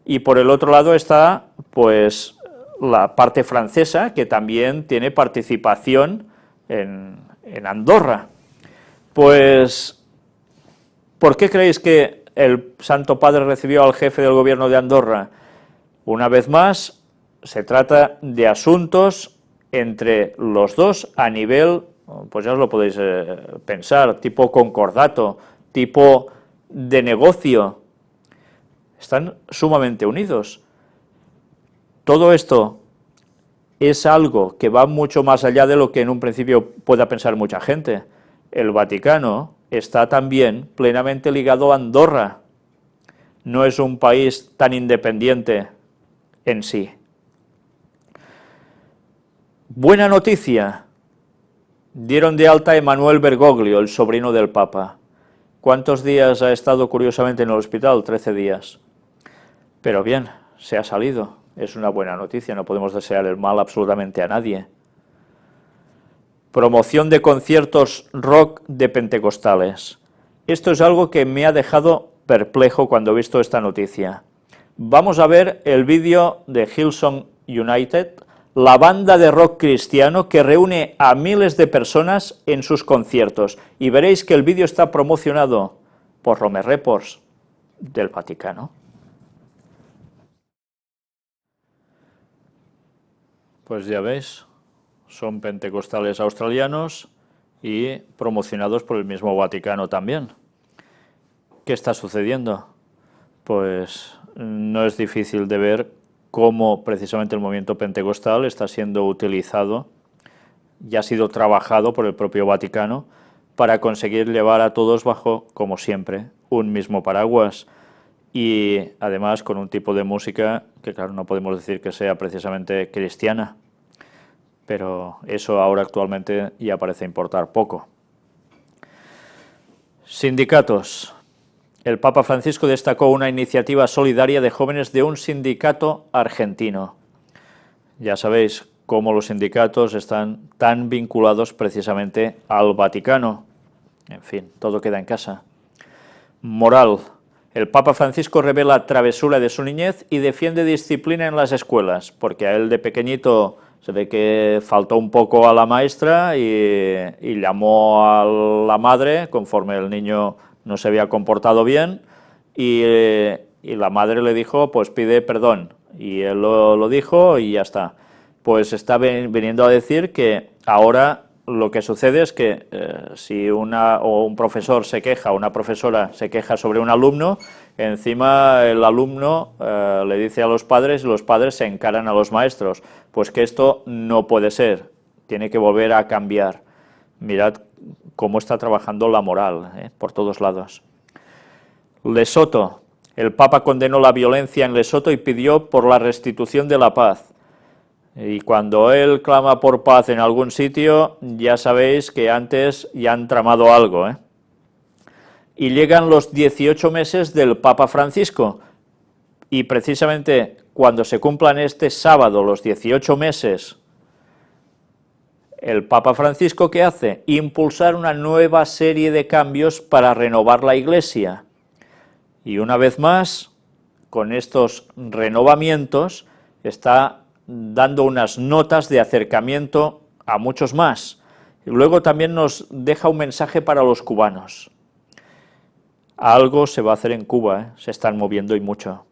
y por el otro lado está pues la parte francesa, que también tiene participación en Andorra. Pues, ¿por qué creéis que el Santo Padre recibió al jefe del gobierno de Andorra? Una vez más, se trata de asuntos entre los dos a nivel, pues ya os lo podéis pensar, tipo concordato, tipo de negocio. Están sumamente unidos. Todo esto es algo que va mucho más allá de lo que en un principio pueda pensar mucha gente. El Vaticano está también plenamente ligado a Andorra. No es un país tan independiente en sí. Buena noticia, dieron de alta a Emanuel Bergoglio, el sobrino del Papa. ¿Cuántos días ha estado curiosamente en el hospital? 13 días. Pero bien, se ha salido, es una buena noticia, no podemos desear el mal absolutamente a nadie. Promoción de conciertos rock de pentecostales. Esto es algo que me ha dejado perplejo cuando he visto esta noticia. Vamos a ver el vídeo de Hillsong United, la banda de rock cristiano que reúne a miles de personas en sus conciertos, y veréis que el vídeo está promocionado por Rome Reports del Vaticano. Pues ya veis, son pentecostales australianos y promocionados por el mismo Vaticano también. ¿Qué está sucediendo? Pues no es difícil de ver cómo precisamente el movimiento pentecostal está siendo utilizado y ha sido trabajado por el propio Vaticano para conseguir llevar a todos bajo, como siempre, un mismo paraguas, y además con un tipo de música que, claro, no podemos decir que sea precisamente cristiana, pero eso ahora actualmente ya parece importar poco. Sindicatos. El Papa Francisco destacó una iniciativa solidaria de jóvenes de un sindicato argentino. Ya sabéis cómo los sindicatos están tan vinculados precisamente al Vaticano. En fin, todo queda en casa. Moral. El Papa Francisco revela travesura de su niñez y defiende disciplina en las escuelas, porque a él de pequeñito se ve que faltó un poco a la maestra y llamó a la madre conforme el niño no se había comportado bien y la madre le dijo, pues pide perdón, y él lo dijo y ya está. Pues está viniendo a decir que ahora lo que sucede es que si un profesor se queja, una profesora se queja sobre un alumno, encima el alumno le dice a los padres y los padres se encaran a los maestros. Pues que esto no puede ser, tiene que volver a cambiar. Mirad cómo está trabajando la moral, por todos lados. Lesoto. El Papa condenó la violencia en Lesoto y pidió por la restitución de la paz. Y cuando él clama por paz en algún sitio, ya sabéis que antes ya han tramado algo, Y llegan los 18 meses del Papa Francisco. Y precisamente cuando se cumplan este sábado los 18 meses, el Papa Francisco, ¿qué hace? Impulsar una nueva serie de cambios para renovar la Iglesia. Y una vez más, con estos renovamientos, está dando unas notas de acercamiento a muchos más. Y luego también nos deja un mensaje para los cubanos. Algo se va a hacer en Cuba, se están moviendo y mucho.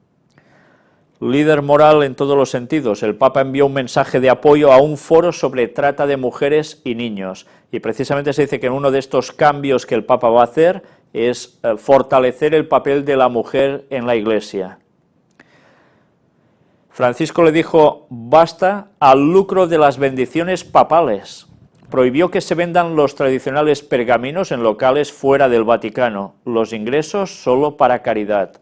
Líder moral en todos los sentidos. El Papa envió un mensaje de apoyo a un foro sobre trata de mujeres y niños. Y precisamente se dice que uno de estos cambios que el Papa va a hacer es fortalecer el papel de la mujer en la Iglesia. Francisco le dijo basta al lucro de las bendiciones papales. Prohibió que se vendan los tradicionales pergaminos en locales fuera del Vaticano, los ingresos solo para caridad.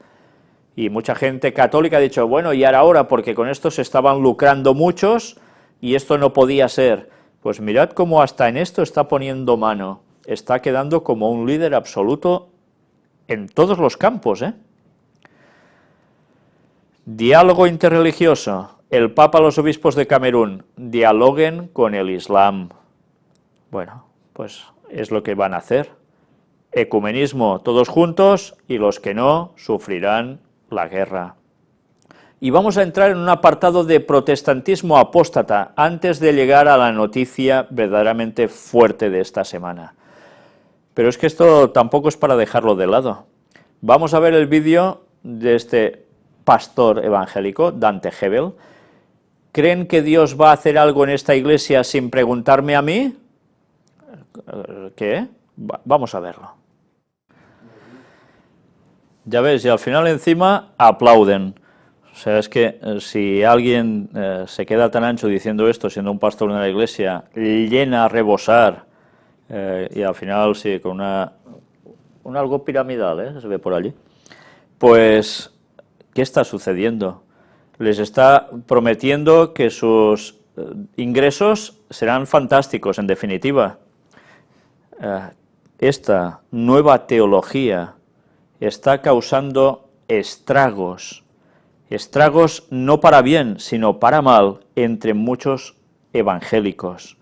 Y mucha gente católica ha dicho, bueno, y ahora, porque con esto se estaban lucrando muchos y esto no podía ser. Pues mirad cómo hasta en esto está poniendo mano, está quedando como un líder absoluto en todos los campos, Diálogo interreligioso. El Papa, los obispos de Camerún, dialoguen con el Islam. Bueno, pues es lo que van a hacer. Ecumenismo todos juntos y los que no sufrirán la guerra. Y vamos a entrar en un apartado de protestantismo apóstata antes de llegar a la noticia verdaderamente fuerte de esta semana. Pero es que esto tampoco es para dejarlo de lado. Vamos a ver el vídeo de este pastor evangélico, Dante Gebel. ¿Creen que Dios va a hacer algo en esta iglesia sin preguntarme a mí? ¿Qué? Vamos a verlo. Ya ves, y al final encima aplauden. O sea, es que si alguien se queda tan ancho diciendo esto, siendo un pastor de la iglesia, llena a rebosar, y al final sí, con un algo piramidal, se ve por allí, pues, ¿qué está sucediendo? Les está prometiendo que sus ingresos serán fantásticos, en definitiva. Esta nueva teología está causando estragos no para bien, sino para mal, entre muchos evangélicos.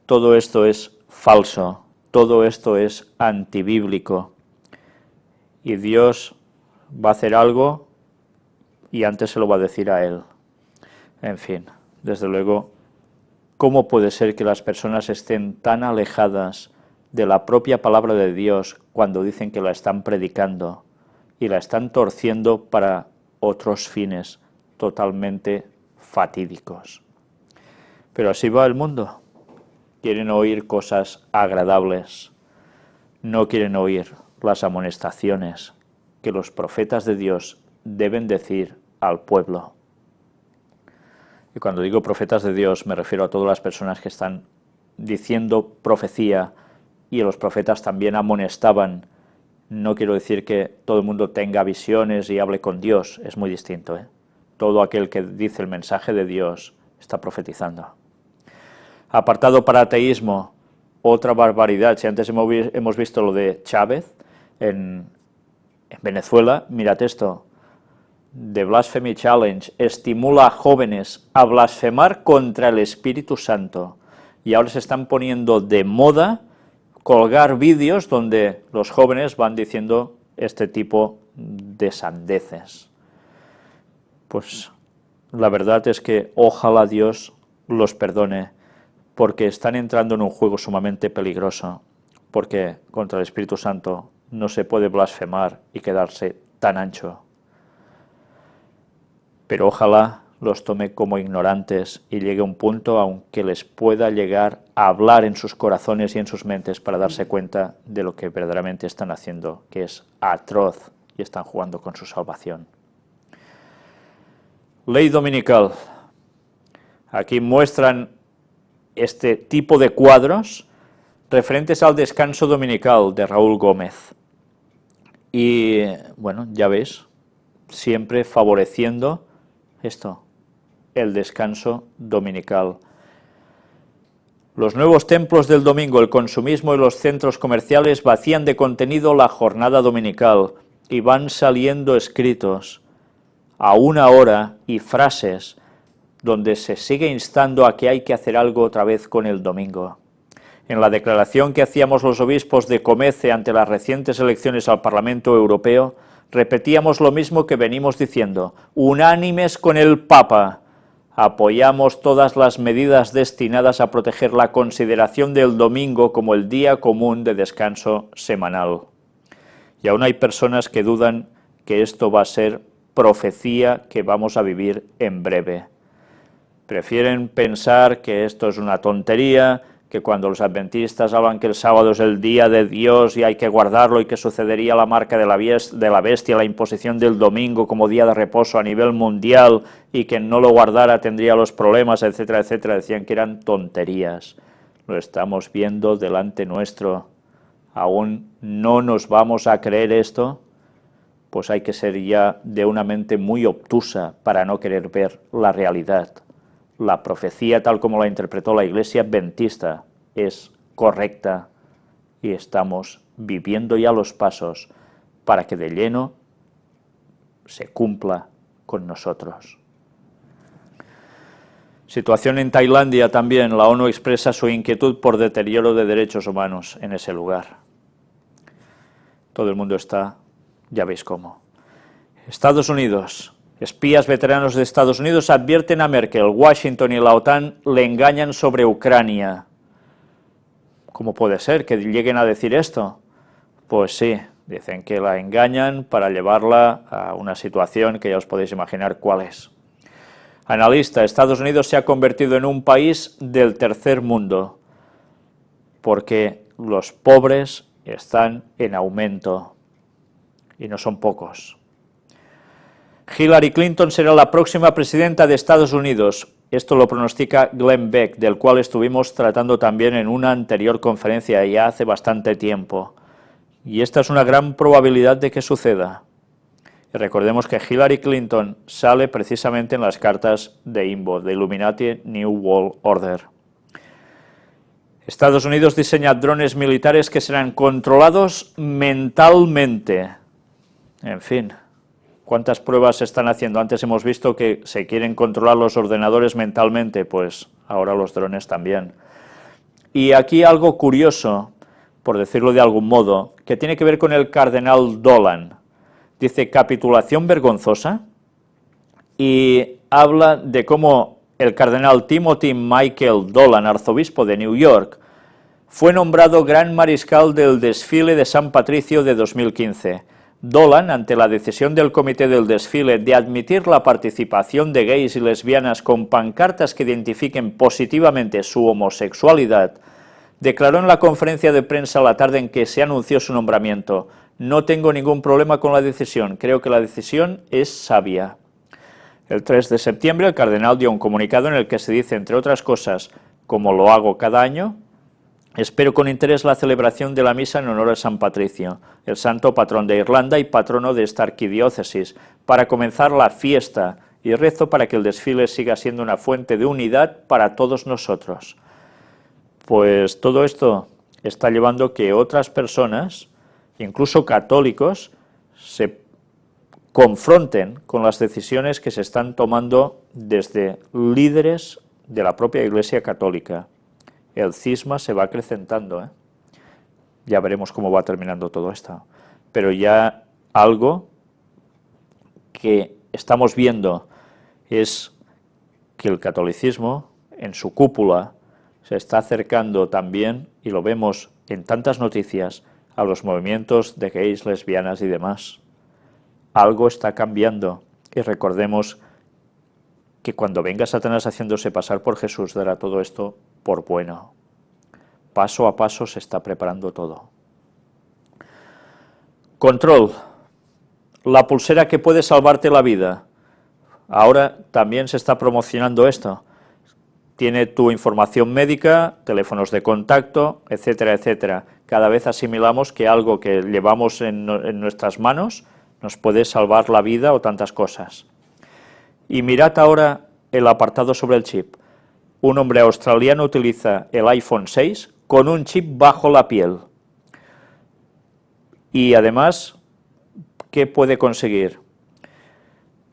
Todo esto es falso, todo esto es antibíblico, y Dios va a hacer algo y antes se lo va a decir a él. En fin, desde luego, ¿cómo puede ser que las personas estén tan alejadas de la propia palabra de Dios cuando dicen que la están predicando y la están torciendo para otros fines totalmente fatídicos? Pero así va el mundo. Quieren oír cosas agradables, no quieren oír las amonestaciones que los profetas de Dios deben decir al pueblo. Y cuando digo profetas de Dios me refiero a todas las personas que están diciendo profecía, y los profetas también amonestaban. No quiero decir que todo el mundo tenga visiones y hable con Dios, es muy distinto, Todo aquel que dice el mensaje de Dios está profetizando. Apartado para ateísmo, otra barbaridad. Si antes hemos visto lo de Chávez en Venezuela, mirad esto. The Blasphemy Challenge estimula a jóvenes a blasfemar contra el Espíritu Santo. Y ahora se están poniendo de moda colgar vídeos donde los jóvenes van diciendo este tipo de sandeces. Pues la verdad es que ojalá Dios los perdone, porque están entrando en un juego sumamente peligroso, porque contra el Espíritu Santo no se puede blasfemar y quedarse tan ancho. Pero ojalá los tome como ignorantes y llegue un punto aunque les pueda llegar a hablar en sus corazones y en sus mentes para darse cuenta de lo que verdaderamente están haciendo, que es atroz, y están jugando con su salvación. Ley dominical. Aquí muestran este tipo de cuadros referentes al descanso dominical de Raúl Gómez. Y bueno, ya veis, siempre favoreciendo esto, el descanso dominical. Los nuevos templos del domingo, el consumismo y los centros comerciales vacían de contenido la jornada dominical y van saliendo escritos a una hora y frases donde se sigue instando a que hay que hacer algo otra vez con el domingo. En la declaración que hacíamos los obispos de Comece ante las recientes elecciones al Parlamento Europeo, repetíamos lo mismo que venimos diciendo, unánimes con el Papa. Apoyamos todas las medidas destinadas a proteger la consideración del domingo como el día común de descanso semanal. Y aún hay personas que dudan que esto va a ser profecía que vamos a vivir en breve. Prefieren pensar que esto es una tontería, que cuando los adventistas hablan que el sábado es el día de Dios y hay que guardarlo y que sucedería la marca de la bestia, la imposición del domingo como día de reposo a nivel mundial y quien no lo guardara tendría los problemas, etcétera, etcétera, decían que eran tonterías. Lo estamos viendo delante nuestro. ¿Aún no nos vamos a creer esto? Pues hay que ser ya de una mente muy obtusa para no querer ver la realidad. La profecía tal como la interpretó la Iglesia adventista es correcta y estamos viviendo ya los pasos para que de lleno se cumpla con nosotros. Situación en Tailandia también. La ONU expresa su inquietud por deterioro de derechos humanos en ese lugar. Todo el mundo está, ya veis cómo. Estados Unidos. Espías veteranos de Estados Unidos advierten a Merkel, Washington y la OTAN le engañan sobre Ucrania. ¿Cómo puede ser que lleguen a decir esto? Pues sí, dicen que la engañan para llevarla a una situación que ya os podéis imaginar cuál es. Analista, Estados Unidos se ha convertido en un país del tercer mundo, porque los pobres están en aumento, y no son pocos. Hillary Clinton será la próxima presidenta de Estados Unidos. Esto lo pronostica Glenn Beck, del cual estuvimos tratando también en una anterior conferencia ya hace bastante tiempo. Y esta es una gran probabilidad de que suceda. Y recordemos que Hillary Clinton sale precisamente en las cartas de INBO, de Illuminati New World Order. Estados Unidos diseña drones militares que serán controlados mentalmente. En fin, ¿cuántas pruebas se están haciendo? Antes hemos visto que se quieren controlar los ordenadores mentalmente, pues ahora los drones también. Y aquí algo curioso, por decirlo de algún modo, que tiene que ver con el cardenal Dolan. Dice, capitulación vergonzosa, y habla de cómo el cardenal Timothy Michael Dolan, arzobispo de New York, fue nombrado gran mariscal del desfile de San Patricio de 2015. Dolan, ante la decisión del comité del desfile de admitir la participación de gays y lesbianas con pancartas que identifiquen positivamente su homosexualidad, declaró en la conferencia de prensa la tarde en que se anunció su nombramiento: no tengo ningún problema con la decisión, creo que la decisión es sabia. El 3 de septiembre el cardenal dio un comunicado en el que se dice, entre otras cosas, como lo hago cada año, espero con interés la celebración de la misa en honor a San Patricio, el santo patrón de Irlanda y patrono de esta arquidiócesis, para comenzar la fiesta, y rezo para que el desfile siga siendo una fuente de unidad para todos nosotros. Pues todo esto está llevando que otras personas, incluso católicos, se confronten con las decisiones que se están tomando desde líderes de la propia Iglesia Católica. El cisma se va acrecentando, Ya veremos cómo va terminando todo esto. Pero ya algo que estamos viendo es que el catolicismo, en su cúpula, se está acercando también, y lo vemos en tantas noticias, a los movimientos de gays, lesbianas y demás. Algo está cambiando, y recordemos que cuando venga Satanás haciéndose pasar por Jesús, dará todo esto por bueno. Paso a paso se está preparando todo. Control. La pulsera que puede salvarte la vida. Ahora también se está promocionando esto. Tiene tu información médica, teléfonos de contacto, etcétera, etcétera. Cada vez asimilamos que algo que llevamos en nuestras manos nos puede salvar la vida o tantas cosas. Y mirad ahora el apartado sobre el chip. Un hombre australiano utiliza el iPhone 6 con un chip bajo la piel. Y además, ¿qué puede conseguir?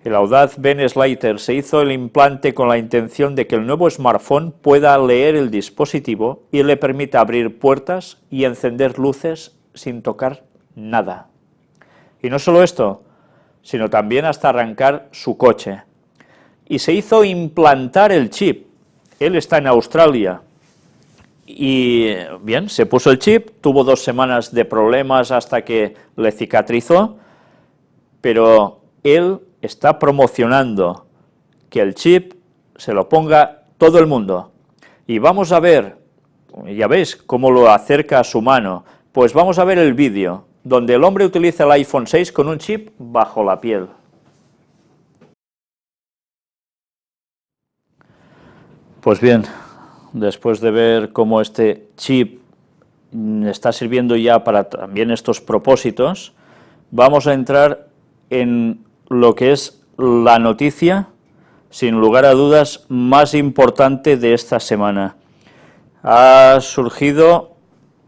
El audaz Ben Slater se hizo el implante con la intención de que el nuevo smartphone pueda leer el dispositivo y le permita abrir puertas y encender luces sin tocar nada. Y no solo esto, sino también hasta arrancar su coche. Y se hizo implantar el chip. Él está en Australia. Y bien, se puso el chip, tuvo 2 semanas de problemas hasta que le cicatrizó, pero él está promocionando que el chip se lo ponga todo el mundo. Y vamos a ver, ya veis cómo lo acerca a su mano, pues vamos a ver el vídeo donde el hombre utiliza el iPhone 6 con un chip bajo la piel. Pues bien, después de ver cómo este chip está sirviendo ya para también estos propósitos, vamos a entrar en lo que es la noticia, sin lugar a dudas, más importante de esta semana. Ha surgido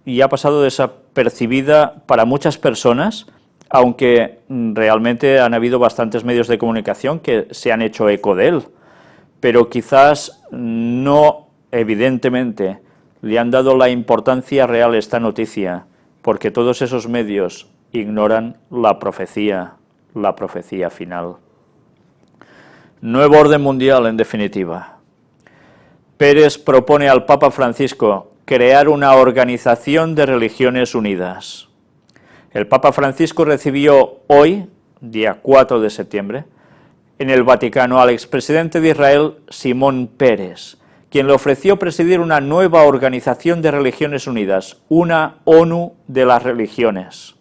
y ha pasado desapercibida para muchas personas, aunque realmente han habido bastantes medios de comunicación que se han hecho eco de él, pero quizás no, evidentemente, le han dado la importancia real a esta noticia, porque todos esos medios ignoran la profecía final. Nuevo orden mundial, en definitiva. Pérez propone al Papa Francisco crear una organización de religiones unidas. El Papa Francisco recibió hoy, día 4 de septiembre, en el Vaticano al expresidente de Israel, Simón Peres, quien le ofreció presidir una nueva organización de religiones unidas, una ONU de las religiones.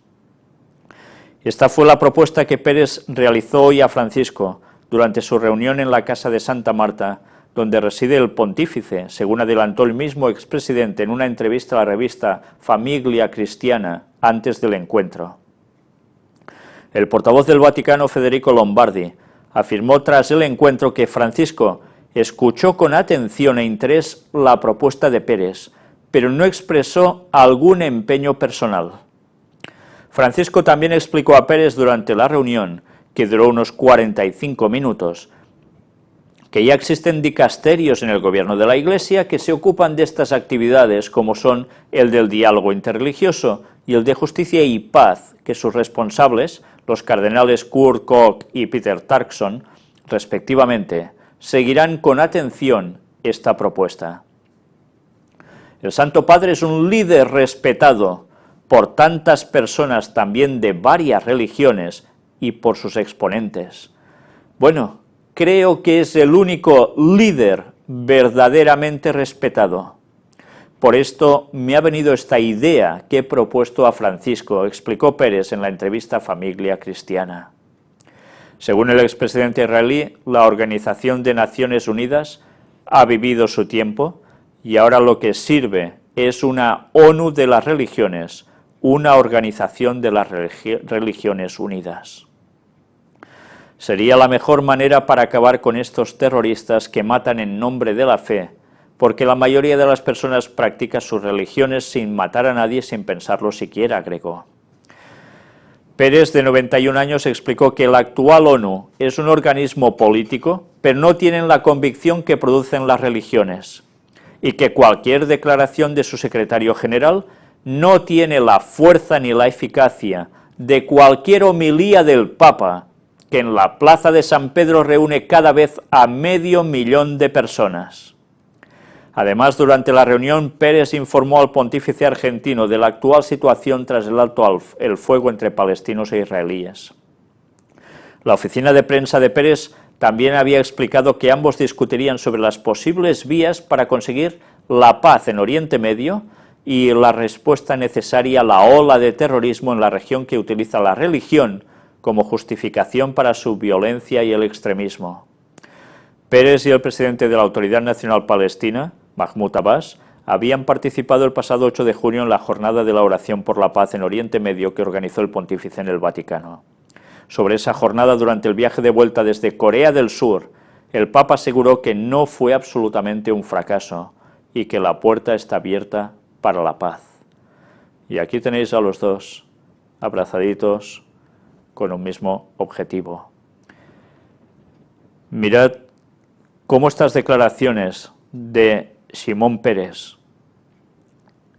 Esta fue la propuesta que Pérez realizó hoy a Francisco durante su reunión en la Casa de Santa Marta, donde reside el pontífice, según adelantó el mismo expresidente en una entrevista a la revista Famiglia Cristiana antes del encuentro. El portavoz del Vaticano, Federico Lombardi, afirmó tras el encuentro que Francisco escuchó con atención e interés la propuesta de Pérez, pero no expresó algún empeño personal. Francisco también explicó a Pérez durante la reunión, que duró unos 45 minutos, que ya existen dicasterios en el gobierno de la Iglesia que se ocupan de estas actividades, como son el del diálogo interreligioso y el de justicia y paz, que sus responsables, los cardenales Kurt Koch y Peter Turkson, respectivamente, seguirán con atención esta propuesta. El Santo Padre es un líder respetado por tantas personas también de varias religiones y por sus exponentes. Bueno, creo que es el único líder verdaderamente respetado. Por esto me ha venido esta idea que he propuesto a Francisco, explicó Pérez en la entrevista Famiglia Cristiana. Según el expresidente israelí, la Organización de Naciones Unidas ha vivido su tiempo y ahora lo que sirve es una ONU de las religiones, una organización de las religiones unidas. Sería la mejor manera para acabar con estos terroristas que matan en nombre de la fe, porque la mayoría de las personas practica sus religiones sin matar a nadie, sin pensarlo siquiera, agregó. Pérez, de 91 años, explicó que la actual ONU es un organismo político, pero no tienen la convicción que producen las religiones, y que cualquier declaración de su secretario general no tiene la fuerza ni la eficacia de cualquier homilía del Papa, que en la plaza de San Pedro reúne cada vez a 500.000 de personas. Además, durante la reunión, Pérez informó al pontífice argentino de la actual situación tras el alto el fuego entre palestinos e israelíes. La oficina de prensa de Pérez también había explicado que ambos discutirían sobre las posibles vías para conseguir la paz en Oriente Medio y la respuesta necesaria a la ola de terrorismo en la región que utiliza la religión como justificación para su violencia y el extremismo. Pérez y el presidente de la Autoridad Nacional Palestina, Mahmoud Abbas, habían participado el pasado 8 de junio en la jornada de la oración por la paz en Oriente Medio que organizó el pontífice en el Vaticano. Sobre esa jornada, durante el viaje de vuelta desde Corea del Sur, el Papa aseguró que no fue absolutamente un fracaso y que la puerta está abierta para la paz. Y aquí tenéis a los dos, abrazaditos, con un mismo objetivo. Mirad cómo estas declaraciones de Shimon Peres,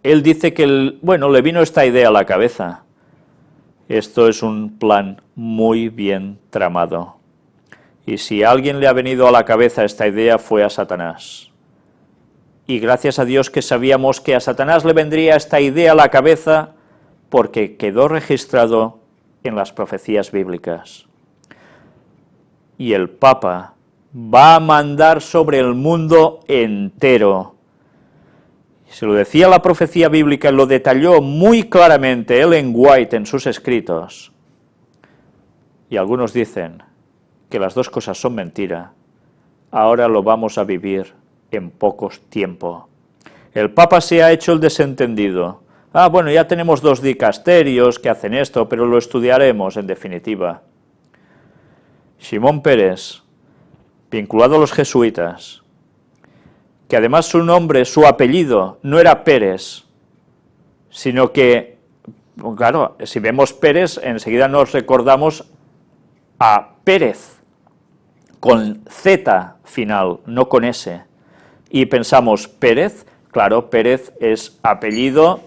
él dice que, le vino esta idea a la cabeza. Esto es un plan muy bien tramado. Y si a alguien le ha venido a la cabeza esta idea fue a Satanás. Y gracias a Dios que sabíamos que a Satanás le vendría esta idea a la cabeza porque quedó registrado en las profecías bíblicas. Y el Papa va a mandar sobre el mundo entero. Se lo decía la profecía bíblica, lo detalló muy claramente Ellen White en sus escritos. Y algunos dicen que las dos cosas son mentira. Ahora lo vamos a vivir en poco tiempo. El Papa se ha hecho el desentendido. Bueno, ya tenemos 2 dicasterios que hacen esto, pero lo estudiaremos en definitiva. Shimon Peres, vinculado a los jesuitas, que además su nombre, su apellido, no era Pérez, sino que, claro, si vemos Pérez, enseguida nos recordamos a Pérez, con Z final, no con S, y pensamos Pérez. Claro, Pérez es apellido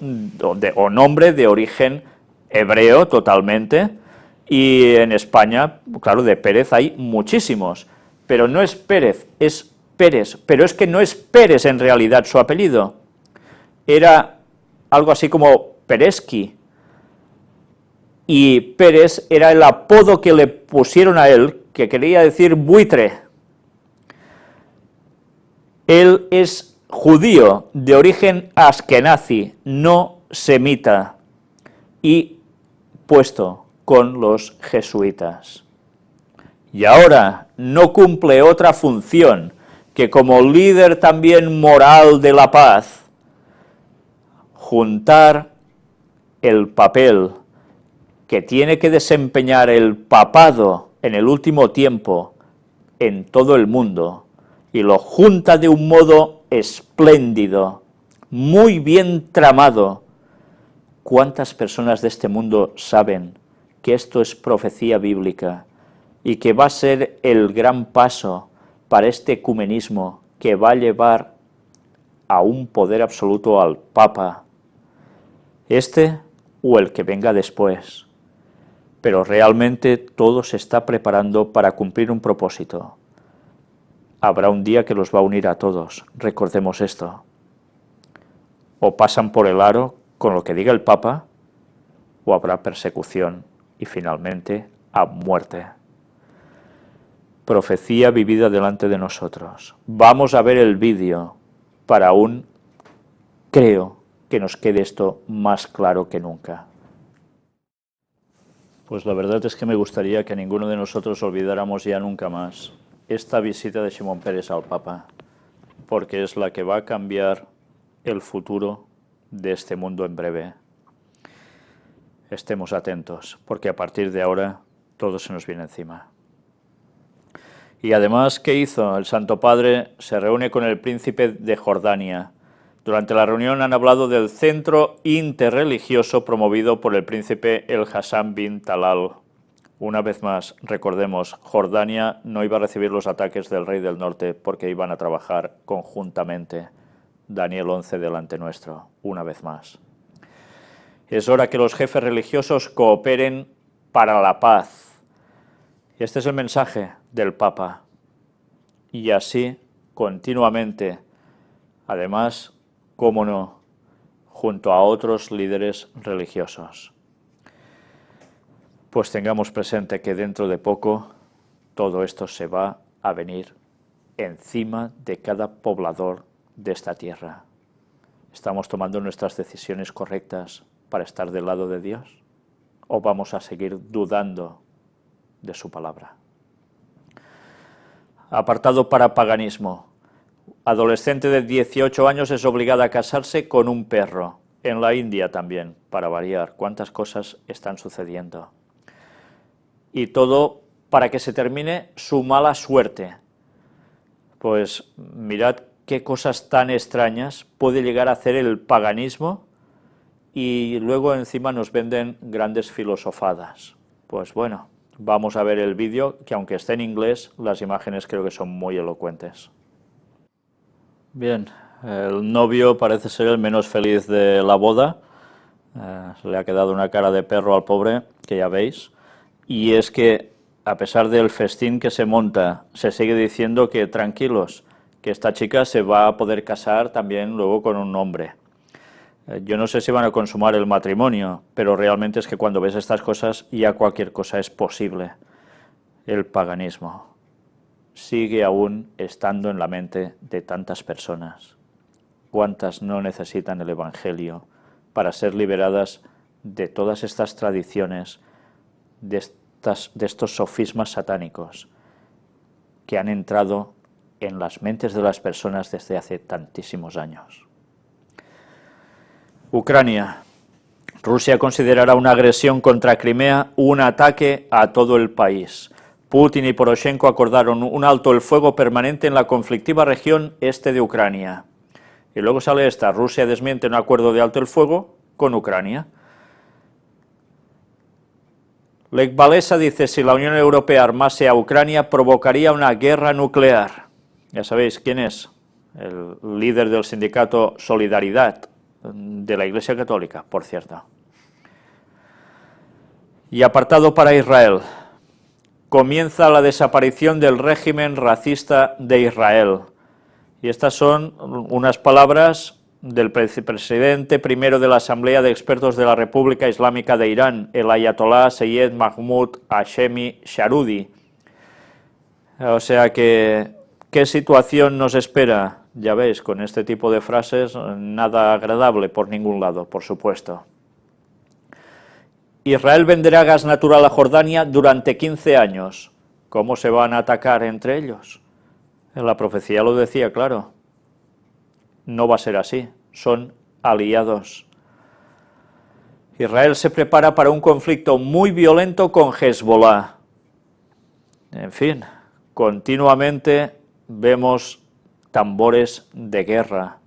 o nombre de origen hebreo totalmente, y en España, claro, de Pérez hay muchísimos, pero no es Pérez, es Pérez, pero es que no es Pérez en realidad su apellido, era algo así como Peresky, y Pérez era el apodo que le pusieron a él, que quería decir buitre. Él es judío de origen askenazi, no semita, y puesto con los jesuitas. Y ahora no cumple otra función que como líder también moral de la paz, juntar el papel que tiene que desempeñar el papado en el último tiempo en todo el mundo, y lo junta de un modo espléndido, muy bien tramado. ¿Cuántas personas de este mundo saben que esto es profecía bíblica y que va a ser el gran paso para este ecumenismo que va a llevar a un poder absoluto al Papa, este o el que venga después? Pero realmente todo se está preparando para cumplir un propósito. Habrá un día que los va a unir a todos, recordemos esto. O pasan por el aro con lo que diga el Papa, o habrá persecución y finalmente a muerte. Profecía vivida delante de nosotros. Vamos a ver el vídeo para aún, creo, que nos quede esto más claro que nunca. Pues la verdad es que me gustaría que ninguno de nosotros olvidáramos ya nunca más esta visita de Shimon Peres al Papa, porque es la que va a cambiar el futuro de este mundo en breve. Estemos atentos, porque a partir de ahora todo se nos viene encima. Y además, ¿qué hizo? El Santo Padre se reúne con el príncipe de Jordania. Durante la reunión han hablado del centro interreligioso promovido por el príncipe El Hassan bin Talal. Una vez más, recordemos, Jordania no iba a recibir los ataques del rey del norte porque iban a trabajar conjuntamente. Daniel 11 delante nuestro, una vez más. Es hora que los jefes religiosos cooperen para la paz. Este es el mensaje del Papa. Y así, continuamente, además, cómo no, junto a otros líderes religiosos. Pues tengamos presente que dentro de poco todo esto se va a venir encima de cada poblador de esta tierra. ¿Estamos tomando nuestras decisiones correctas para estar del lado de Dios? ¿O vamos a seguir dudando de su palabra? Apartado para paganismo. Adolescente de 18 años es obligada a casarse con un perro. En la India también, para variar. ¿Cuántas cosas están sucediendo? Y todo para que se termine su mala suerte. Pues mirad qué cosas tan extrañas puede llegar a hacer el paganismo y luego encima nos venden grandes filosofadas. Pues bueno, vamos a ver el vídeo, que aunque esté en inglés, las imágenes creo que son muy elocuentes. Bien, el novio parece ser el menos feliz de la boda. Le ha quedado una cara de perro al pobre, que ya veis. Y es que, a pesar del festín que se monta, se sigue diciendo que tranquilos, que esta chica se va a poder casar también luego con un hombre. Yo no sé si van a consumar el matrimonio, pero realmente es que cuando ves estas cosas ya cualquier cosa es posible. El paganismo sigue aún estando en la mente de tantas personas. ¿Cuántas no necesitan el Evangelio para ser liberadas de todas estas tradiciones, de estos sofismas satánicos que han entrado en las mentes de las personas desde hace tantísimos años? Ucrania. Rusia considerará una agresión contra Crimea un ataque a todo el país. Putin y Poroshenko acordaron un alto el fuego permanente en la conflictiva región este de Ucrania. Y luego sale esta: Rusia desmiente un acuerdo de alto el fuego con Ucrania. Lech Walesa dice: si la Unión Europea armase a Ucrania provocaría una guerra nuclear. Ya sabéis quién es, el líder del sindicato Solidaridad, de la Iglesia Católica, por cierto. Y apartado para Israel. Comienza la desaparición del régimen racista de Israel. Y estas son unas palabras del presidente primero de la Asamblea de Expertos de la República Islámica de Irán, el ayatolá Seyed Mahmoud Hashemi Sharudi. O sea que, ¿qué situación nos espera? Ya veis, con este tipo de frases, nada agradable por ningún lado, por supuesto. Israel venderá gas natural a Jordania durante 15 años. ¿Cómo se van a atacar entre ellos? La profecía lo decía, claro. No va a ser así, son aliados. Israel se prepara para un conflicto muy violento con Hezbollah. En fin, continuamente vemos tambores de guerra.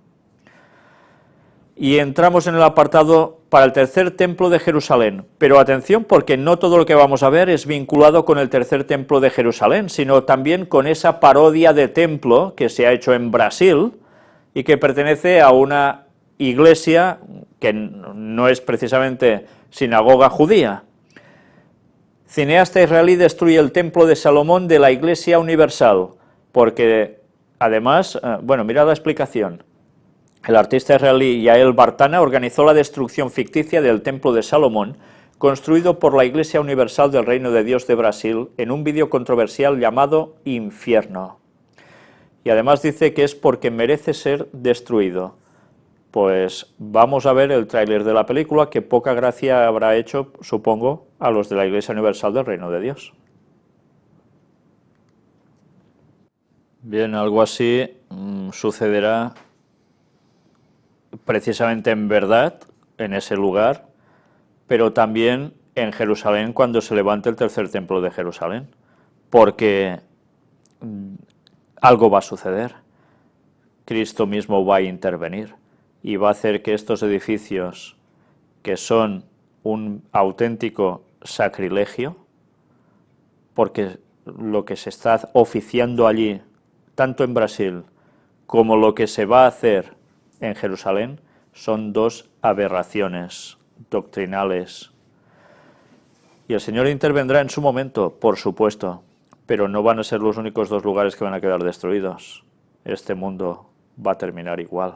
Y entramos en el apartado para el tercer templo de Jerusalén. Pero atención, porque no todo lo que vamos a ver es vinculado con el tercer templo de Jerusalén, sino también con esa parodia de templo que se ha hecho en Brasil y que pertenece a una iglesia que no es precisamente sinagoga judía. Cineasta israelí destruye el templo de Salomón de la Iglesia Universal, porque además, bueno, mirad la explicación. El artista israelí Yael Bartana organizó la destrucción ficticia del templo de Salomón, construido por la Iglesia Universal del Reino de Dios de Brasil, en un vídeo controversial llamado Infierno. Y además dice que es porque merece ser destruido. Pues vamos a ver el tráiler de la película, que poca gracia habrá hecho, supongo, a los de la Iglesia Universal del Reino de Dios. Bien, algo así sucederá precisamente en verdad, en ese lugar, pero también en Jerusalén cuando se levante el tercer templo de Jerusalén, porque algo va a suceder. Cristo mismo va a intervenir y va a hacer que estos edificios, que son un auténtico sacrilegio, porque lo que se está oficiando allí, tanto en Brasil como lo que se va a hacer en Jerusalén, son dos aberraciones doctrinales. Y el Señor intervendrá en su momento, por supuesto, pero no van a ser los únicos dos lugares que van a quedar destruidos. Este mundo va a terminar igual.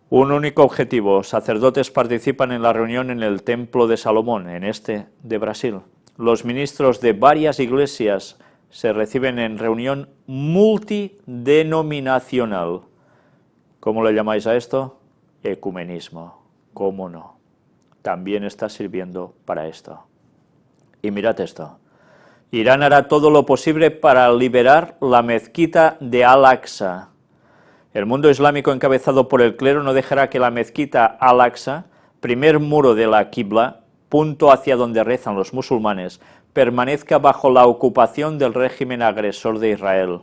Un único objetivo: sacerdotes participan en la reunión en el Templo de Salomón, en este de Brasil. Los ministros de varias iglesias se reciben en reunión multidenominacional. ¿Cómo le llamáis a esto? Ecumenismo. ¿Cómo no? También está sirviendo para esto. Y mirad esto. Irán hará todo lo posible para liberar la mezquita de Al-Aqsa. El mundo islámico encabezado por el clero no dejará que la mezquita Al-Aqsa, primer muro de la Qibla, punto hacia donde rezan los musulmanes, permanezca bajo la ocupación del régimen agresor de Israel.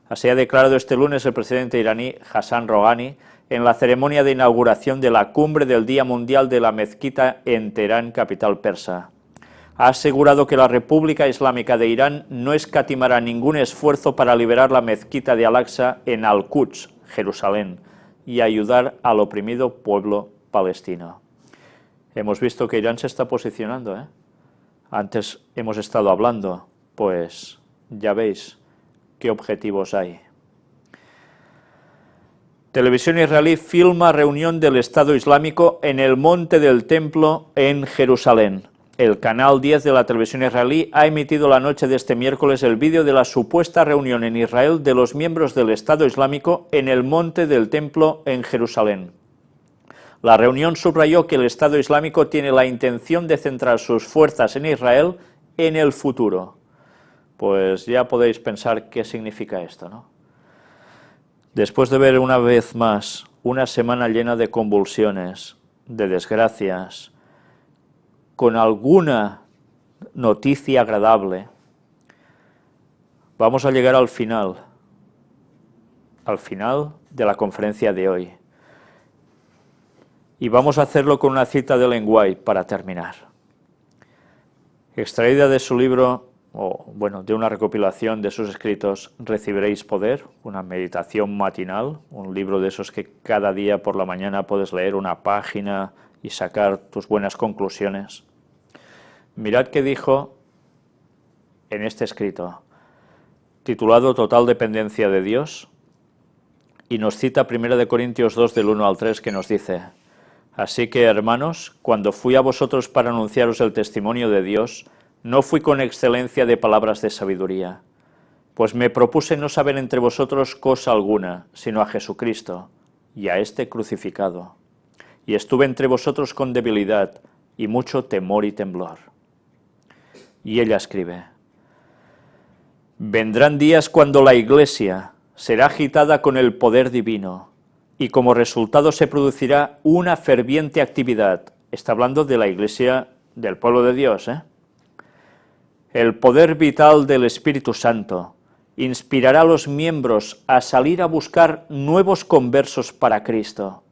Así ha declarado este lunes el presidente iraní Hassan Rouhani en la ceremonia de inauguración de la cumbre del Día Mundial de la Mezquita en Teherán, capital persa. Ha asegurado que la República Islámica de Irán no escatimará ningún esfuerzo para liberar la mezquita de Al-Aqsa en Al-Quds, Jerusalén, y ayudar al oprimido pueblo palestino. Hemos visto que Irán se está posicionando, ¿eh? Antes hemos estado hablando, pues ya veis qué objetivos hay. Televisión israelí filma reunión del Estado Islámico en el Monte del Templo en Jerusalén. El canal 10 de la televisión israelí ha emitido la noche de este miércoles el vídeo de la supuesta reunión en Israel de los miembros del Estado Islámico en el Monte del Templo en Jerusalén. La reunión subrayó que el Estado Islámico tiene la intención de centrar sus fuerzas en Israel en el futuro. Pues ya podéis pensar qué significa esto, ¿no? Después de ver una vez más una semana llena de convulsiones, de desgracias, con alguna noticia agradable, vamos a llegar al final de la conferencia de hoy. Y vamos a hacerlo con una cita de Ellen White para terminar. Extraída de su libro, de una recopilación de sus escritos, Recibiréis Poder, una meditación matinal, un libro de esos que cada día por la mañana puedes leer una página y sacar tus buenas conclusiones. Mirad qué dijo en este escrito, titulado Total dependencia de Dios, y nos cita 1 Corintios 2 del 1 al 3, que nos dice: Así que, hermanos, cuando fui a vosotros para anunciaros el testimonio de Dios, no fui con excelencia de palabras de sabiduría, pues me propuse no saber entre vosotros cosa alguna, sino a Jesucristo, y a este crucificado. Y estuve entre vosotros con debilidad, y mucho temor y temblor. Y ella escribe: Vendrán días cuando la Iglesia será agitada con el poder divino, y como resultado se producirá una ferviente actividad. Está hablando de la Iglesia del pueblo de Dios, ¿eh? El poder vital del Espíritu Santo inspirará a los miembros a salir a buscar nuevos conversos para Cristo.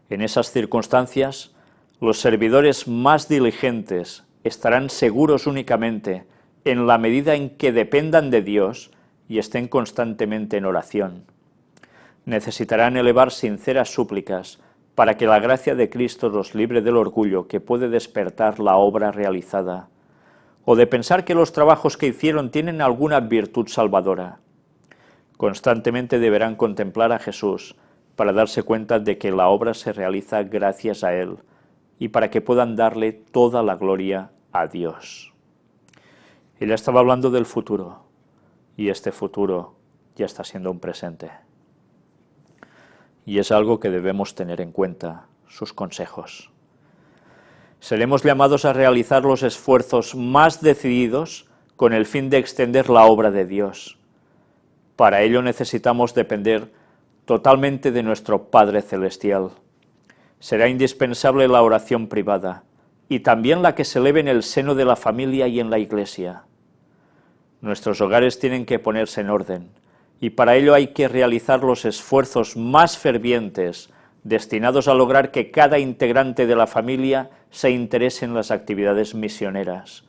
En esas circunstancias, los servidores más diligentes estarán seguros únicamente en la medida en que dependan de Dios y estén constantemente en oración. Necesitarán elevar sinceras súplicas para que la gracia de Cristo los libre del orgullo que puede despertar la obra realizada, o de pensar que los trabajos que hicieron tienen alguna virtud salvadora. Constantemente deberán contemplar a Jesús para darse cuenta de que la obra se realiza gracias a Él y para que puedan darle toda la gloria a Dios. Ella estaba hablando del futuro, y este futuro ya está siendo un presente. Y es algo que debemos tener en cuenta, sus consejos. Seremos llamados a realizar los esfuerzos más decididos con el fin de extender la obra de Dios. Para ello necesitamos depender totalmente de nuestro Padre Celestial. Será indispensable la oración privada y también la que se eleve en el seno de la familia y en la Iglesia. Nuestros hogares tienen que ponerse en orden y para ello hay que realizar los esfuerzos más fervientes destinados a lograr que cada integrante de la familia se interese en las actividades misioneras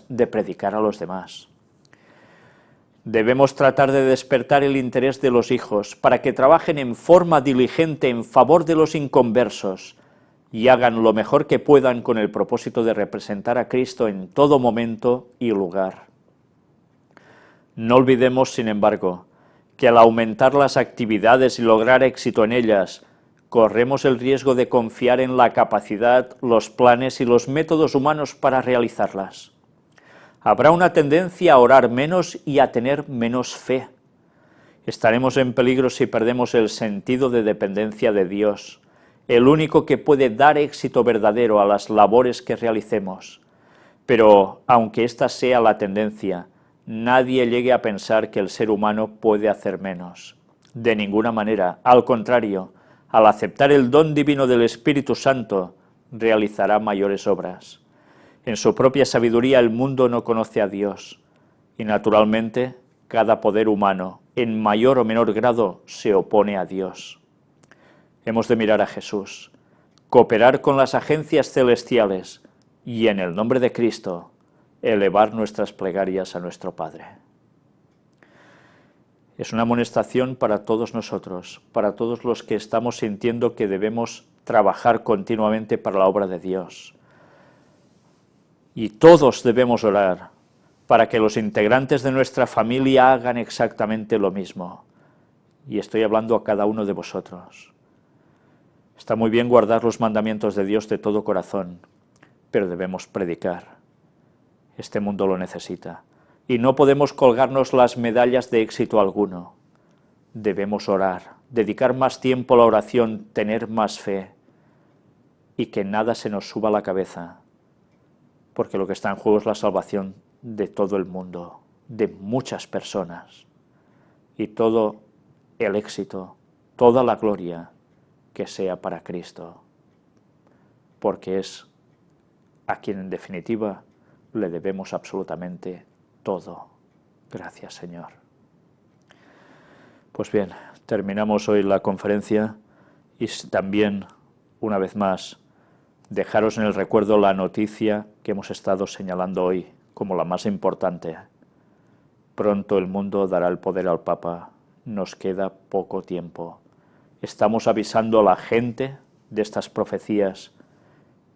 de predicar a los demás. Debemos tratar de despertar el interés de los hijos para que trabajen en forma diligente en favor de los inconversos y hagan lo mejor que puedan con el propósito de representar a Cristo en todo momento y lugar. No olvidemos, sin embargo, que al aumentar las actividades y lograr éxito en ellas, corremos el riesgo de confiar en la capacidad, los planes y los métodos humanos para realizarlas. Habrá una tendencia a orar menos y a tener menos fe. Estaremos en peligro si perdemos el sentido de dependencia de Dios, el único que puede dar éxito verdadero a las labores que realicemos. Pero, aunque esta sea la tendencia, nadie llegue a pensar que el ser humano puede hacer menos. De ninguna manera, al contrario, al aceptar el don divino del Espíritu Santo, realizará mayores obras. En su propia sabiduría el mundo no conoce a Dios, y naturalmente cada poder humano, en mayor o menor grado, se opone a Dios. Hemos de mirar a Jesús, cooperar con las agencias celestiales y, en el nombre de Cristo, elevar nuestras plegarias a nuestro Padre. Es una amonestación para todos nosotros, para todos los que estamos sintiendo que debemos trabajar continuamente para la obra de Dios. Y todos debemos orar para que los integrantes de nuestra familia hagan exactamente lo mismo. Y estoy hablando a cada uno de vosotros. Está muy bien guardar los mandamientos de Dios de todo corazón, pero debemos predicar. Este mundo lo necesita. Y no podemos colgarnos las medallas de éxito alguno. Debemos orar, dedicar más tiempo a la oración, tener más fe, y que nada se nos suba a la cabeza, porque lo que está en juego es la salvación de todo el mundo, de muchas personas, y todo el éxito, toda la gloria que sea para Cristo, porque es a quien en definitiva le debemos absolutamente todo. Gracias, Señor. Pues bien, terminamos hoy la conferencia y también, una vez más, dejaros en el recuerdo la noticia que hemos estado señalando hoy como la más importante. Pronto el mundo dará el poder al Papa. Nos queda poco tiempo. Estamos avisando a la gente de estas profecías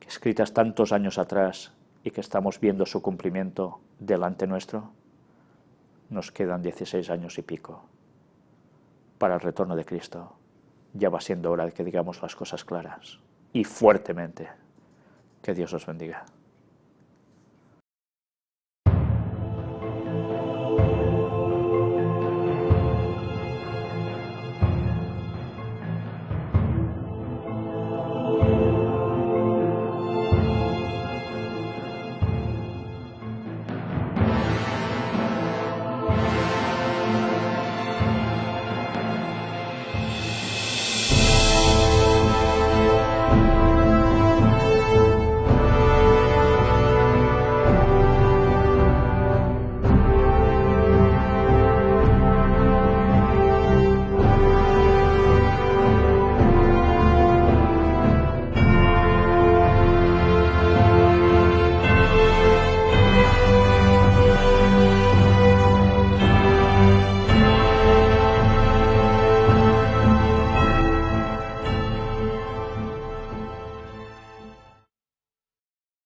escritas tantos años atrás y que estamos viendo su cumplimiento delante nuestro. Nos quedan 16 años y pico para el retorno de Cristo. Ya va siendo hora de que digamos las cosas claras y fuertemente. Que Dios os bendiga.